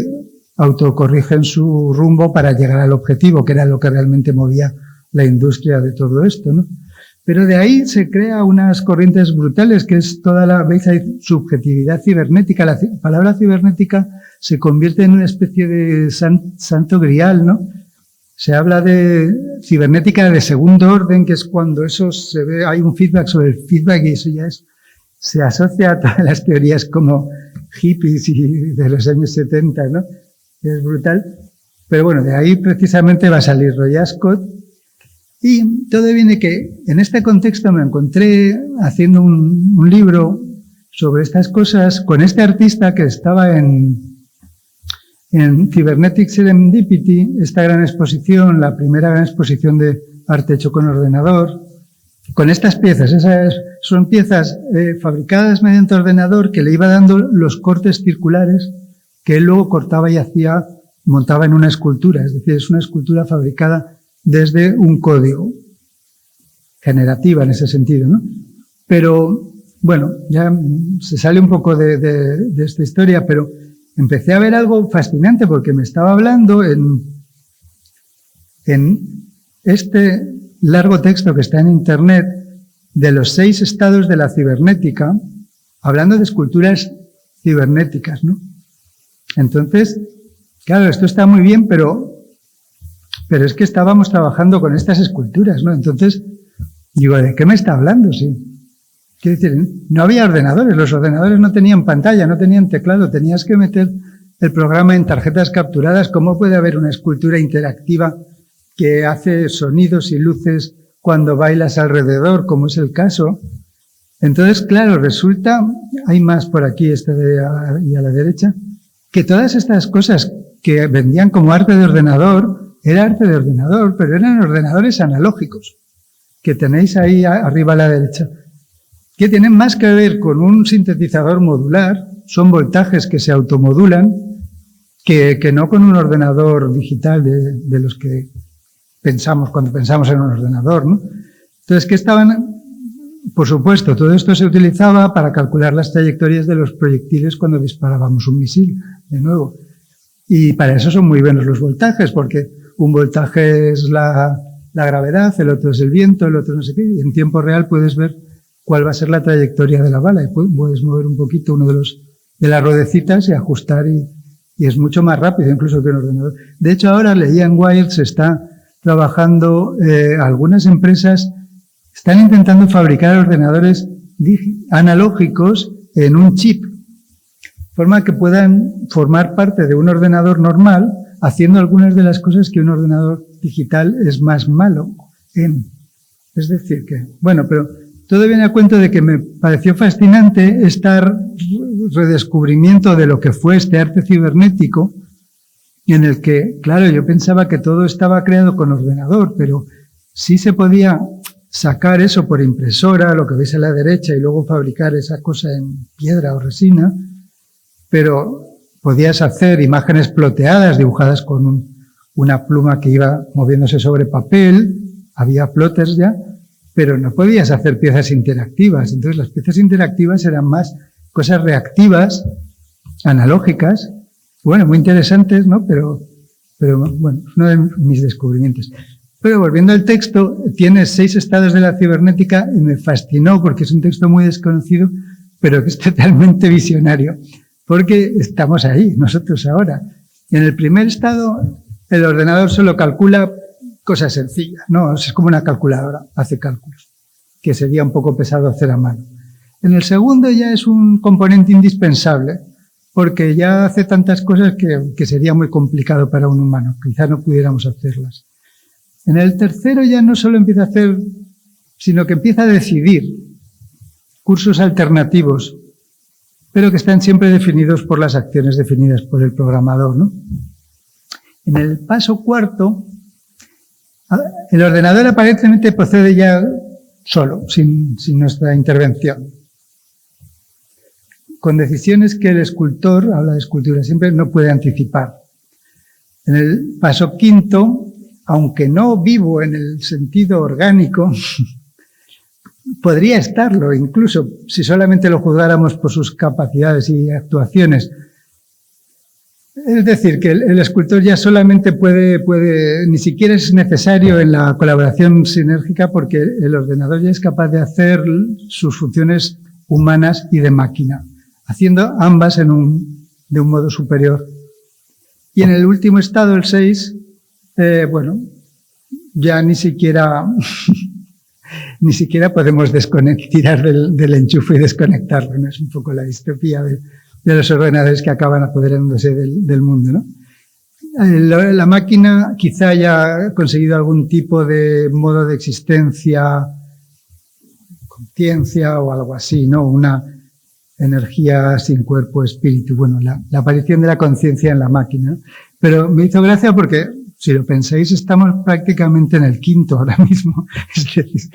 autocorrigen su rumbo para llegar al objetivo, que era lo que realmente movía la industria de todo esto, ¿no? Pero de ahí se crea unas corrientes brutales, que es toda la subjetividad cibernética. La palabra cibernética se convierte en una especie de santo grial, ¿no? Se habla de cibernética de segundo orden, que es cuando eso se ve, hay un feedback sobre el feedback, y eso ya se asocia a todas las teorías como hippies y de los años 70, ¿no? Es brutal. Pero bueno, de ahí precisamente va a salir Roy Ascott. Y todo viene que en este contexto me encontré haciendo un libro sobre estas cosas con este artista que estaba en Cybernetic Serendipity, esta gran exposición, la primera gran exposición de arte hecho con ordenador, con estas piezas. Esas son piezas fabricadas mediante ordenador que le iba dando los cortes circulares que él luego cortaba y montaba en una escultura. Es decir, es una escultura fabricada desde un código, generativa en ese sentido, ¿no? Pero, bueno, ya se sale un poco de esta historia, pero empecé a ver algo fascinante porque me estaba hablando en este largo texto que está en Internet de los 6 estados de la cibernética, hablando de esculturas cibernéticas, ¿no? Entonces, claro, esto está muy bien, pero es que estábamos trabajando con estas esculturas, ¿no? Entonces, digo, ¿de qué me está hablando? Sí. Quiero decir, no había ordenadores, los ordenadores no tenían pantalla, no tenían teclado, tenías que meter el programa en tarjetas capturadas. ¿Cómo puede haber una escultura interactiva que hace sonidos y luces cuando bailas alrededor, como es el caso? Entonces, claro, resulta, hay más por aquí, y a la derecha, que todas estas cosas que vendían como arte de ordenador, era arte de ordenador, pero eran ordenadores analógicos, que tenéis ahí arriba a la derecha, que tienen más que ver con un sintetizador modular, son voltajes que se automodulan, que no con un ordenador digital de los que pensamos cuando pensamos en un ordenador, ¿no? Entonces, que estaban, por supuesto, todo esto se utilizaba para calcular las trayectorias de los proyectiles cuando disparábamos un misil, de nuevo. Y para eso son muy buenos los voltajes, porque un voltaje es la gravedad, el otro es el viento, el otro no sé qué, y en tiempo real puedes ver cuál va a ser la trayectoria de la bala, y puedes mover un poquito uno de las ruedecitas y ajustar, y es mucho más rápido incluso que un ordenador. De hecho, ahora leía en Wired, se está trabajando, algunas empresas están intentando fabricar ordenadores analógicos en un chip, de forma que puedan formar parte de un ordenador normal, haciendo algunas de las cosas que un ordenador digital es más malo en. Es decir, que, bueno, pero todo viene a cuento de que me pareció fascinante este redescubrimiento de lo que fue este arte cibernético, en el que, claro, yo pensaba que todo estaba creado con ordenador, pero sí se podía sacar eso por impresora, lo que veis a la derecha, y luego fabricar esa cosa en piedra o resina, pero podías hacer imágenes ploteadas dibujadas con una pluma que iba moviéndose sobre papel, había plotters ya, pero no podías hacer piezas interactivas. Entonces las piezas interactivas eran más cosas reactivas, analógicas, bueno, muy interesantes, ¿no? Pero bueno, es uno de mis descubrimientos. Pero volviendo al texto, tiene 6 estados de la cibernética y me fascinó porque es un texto muy desconocido, pero que es totalmente visionario, porque estamos ahí, nosotros ahora. En el primer estado, el ordenador solo calcula cosas sencillas, ¿no? Es como una calculadora, hace cálculos, que sería un poco pesado hacer a mano. En el segundo ya es un componente indispensable, porque ya hace tantas cosas que sería muy complicado para un humano, quizá no pudiéramos hacerlas. En el tercero ya no solo empieza a hacer, sino que empieza a decidir cursos alternativos, pero que están siempre definidos por las acciones definidas por el programador, ¿no? En el paso cuarto, el ordenador aparentemente procede ya solo, sin nuestra intervención, con decisiones que el escultor, habla de escultura siempre, no puede anticipar. En el paso quinto, aunque no vivo en el sentido orgánico, podría estarlo, incluso si solamente lo juzgáramos por sus capacidades y actuaciones. Es decir, que el escultor ya solamente puede, ni siquiera es necesario en la colaboración sinérgica, porque el ordenador ya es capaz de hacer sus funciones humanas y de máquina, haciendo ambas de un modo superior. Y en el último estado, el 6, bueno, ya ni siquiera podemos tirar del enchufe y desconectarlo, ¿no? Es un poco la distopía de los ordenadores que acaban apoderándose del mundo, ¿no? La máquina quizá haya conseguido algún tipo de modo de existencia, conciencia o algo así, ¿no? Una energía sin cuerpo, espíritu, bueno, la aparición de la conciencia en la máquina, ¿no? Pero me hizo gracia porque, si lo pensáis, estamos prácticamente en el quinto ahora mismo. Es decir,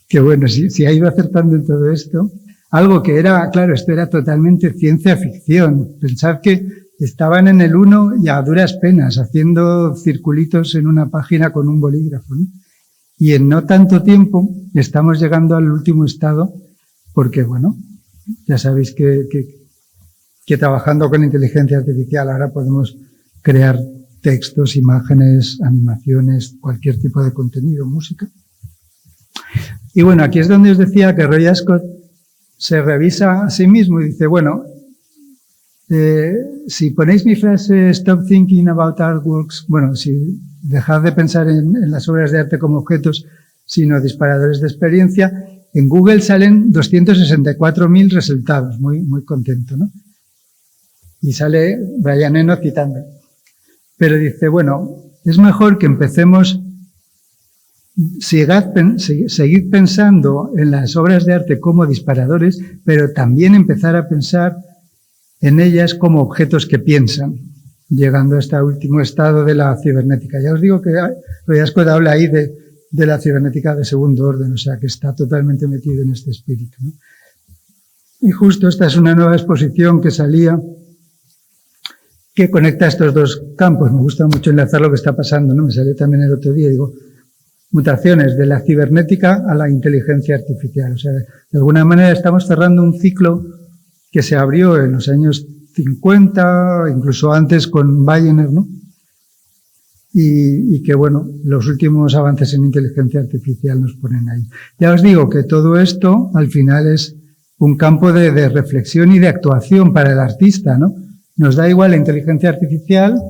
que bueno, si ha ido acertando en todo esto, algo que era, claro, esto era totalmente ciencia ficción. Pensad que estaban en el 1 y a duras penas, haciendo circulitos en una página con un bolígrafo, ¿no? Y en no tanto tiempo estamos llegando al último estado, porque, bueno, ya sabéis que trabajando con inteligencia artificial ahora podemos crear textos, imágenes, animaciones, cualquier tipo de contenido, música. Y bueno, aquí es donde os decía que Roy Ascott se revisa a sí mismo y dice, bueno, si ponéis mi frase "Stop thinking about artworks", bueno, si dejad de pensar en las obras de arte como objetos, sino disparadores de experiencia, en Google salen 264.000 resultados, muy contento, ¿no? Y sale Brian Eno citando. Pero dice, bueno, es mejor que empecemos, seguid pensando en las obras de arte como disparadores, pero también empezar a pensar en ellas como objetos que piensan, llegando a este último estado de la cibernética. Ya os digo que Royascott habla ahí de la cibernética de segundo orden, o sea que está totalmente metido en este espíritu, ¿no? Y justo esta es una nueva exposición que salía, que conecta estos dos campos. Me gusta mucho enlazar lo que está pasando, ¿no? Me salió también el otro día, digo, mutaciones de la cibernética a la inteligencia artificial. O sea, de alguna manera estamos cerrando un ciclo que se abrió en los años 50, incluso antes con Wegener, ¿no? Y que, bueno, los últimos avances en inteligencia artificial nos ponen ahí. Ya os digo que todo esto, al final, es un campo de reflexión y de actuación para el artista, ¿no? Nos da igual la inteligencia artificial,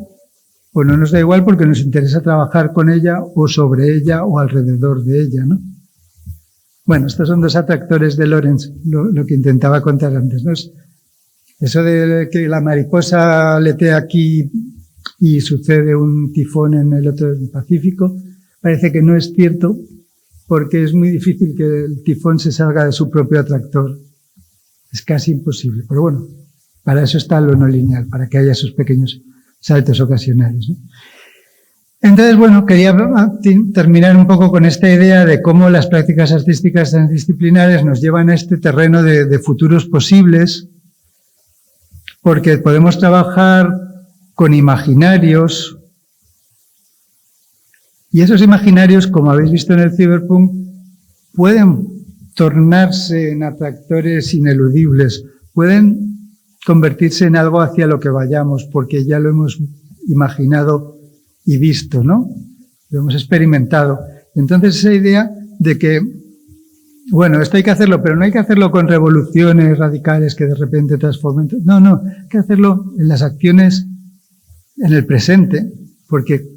o no nos da igual porque nos interesa trabajar con ella, o sobre ella, o alrededor de ella, ¿no? Bueno, estos son dos atractores de Lorentz, lo que intentaba contar antes, ¿no? Eso de que la mariposa aletea aquí y sucede un tifón en el otro Pacífico, parece que no es cierto, porque es muy difícil que el tifón se salga de su propio atractor. Es casi imposible, pero bueno, para eso está lo no lineal, para que haya esos pequeños saltos ocasionales, ¿no? Entonces, bueno, quería terminar un poco con esta idea de cómo las prácticas artísticas transdisciplinares nos llevan a este terreno de futuros posibles, porque podemos trabajar con imaginarios, y esos imaginarios, como habéis visto en el cyberpunk, pueden tornarse en atractores ineludibles, pueden convertirse en algo hacia lo que vayamos, porque ya lo hemos imaginado y visto, ¿no? Lo hemos experimentado. Entonces esa idea de que, bueno, esto hay que hacerlo, pero no hay que hacerlo con revoluciones radicales que de repente transformen. No, hay que hacerlo en las acciones, en el presente, porque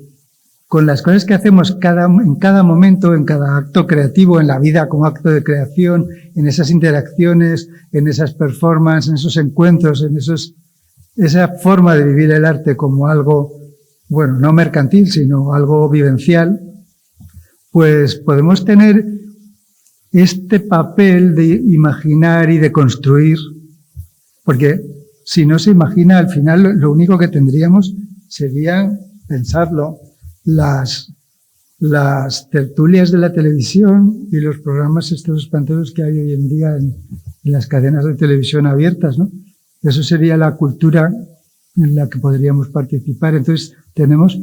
con las cosas que hacemos en cada momento, en cada acto creativo, en la vida como acto de creación, en esas interacciones, en esas performances, en esos encuentros, esa forma de vivir el arte como algo, bueno, no mercantil, sino algo vivencial, pues podemos tener este papel de imaginar y de construir, porque si no se imagina, al final lo único que tendríamos sería pensarlo. Las tertulias de la televisión y los programas estos espantosos que hay hoy en día en las cadenas de televisión abiertas, ¿no? Eso sería la cultura en la que podríamos participar. Entonces tenemos,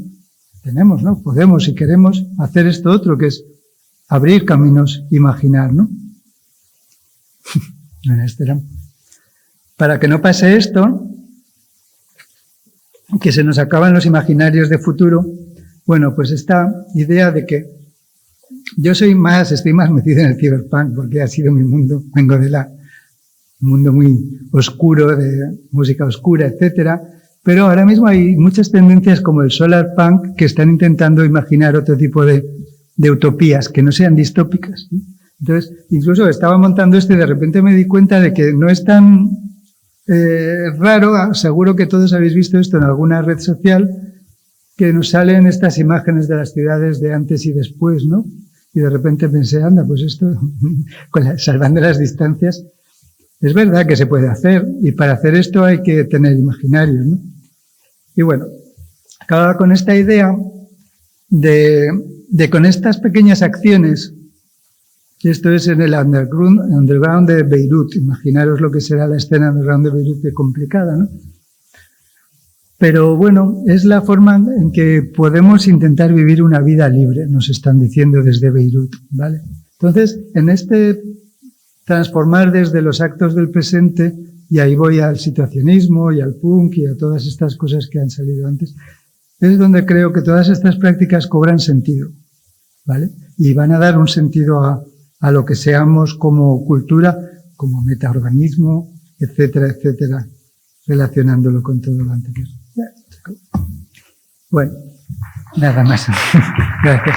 ¿no? Podemos y queremos hacer esto otro, que es abrir caminos, imaginar, ¿no? Para que no pase esto, que se nos acaban los imaginarios de futuro. Bueno, pues esta idea de que yo estoy más metido en el cyberpunk porque ha sido mi mundo, vengo de un mundo muy oscuro, de música oscura, etcétera, pero ahora mismo hay muchas tendencias como el solarpunk que están intentando imaginar otro tipo de utopías que no sean distópicas, ¿no? Entonces, incluso estaba montando y de repente me di cuenta de que no es tan raro, seguro que todos habéis visto esto en alguna red social, que nos salen estas imágenes de las ciudades de antes y después, ¿no? Y de repente pensé, anda, pues esto, salvando las distancias, es verdad que se puede hacer, y para hacer esto hay que tener imaginarios, ¿no? Y bueno, acababa con esta idea de con estas pequeñas acciones, esto es en el underground de Beirut, imaginaros lo que será la escena underground de Beirut de complicada, ¿no? Pero bueno, es la forma en que podemos intentar vivir una vida libre, nos están diciendo desde Beirut, ¿vale? Entonces, en este transformar desde los actos del presente, y ahí voy al situacionismo y al punk y a todas estas cosas que han salido antes, es donde creo que todas estas prácticas cobran sentido, ¿vale? Y van a dar un sentido a lo que seamos como cultura, como metaorganismo, etcétera, etcétera, relacionándolo con todo lo anterior. Bueno, nada más. Gracias.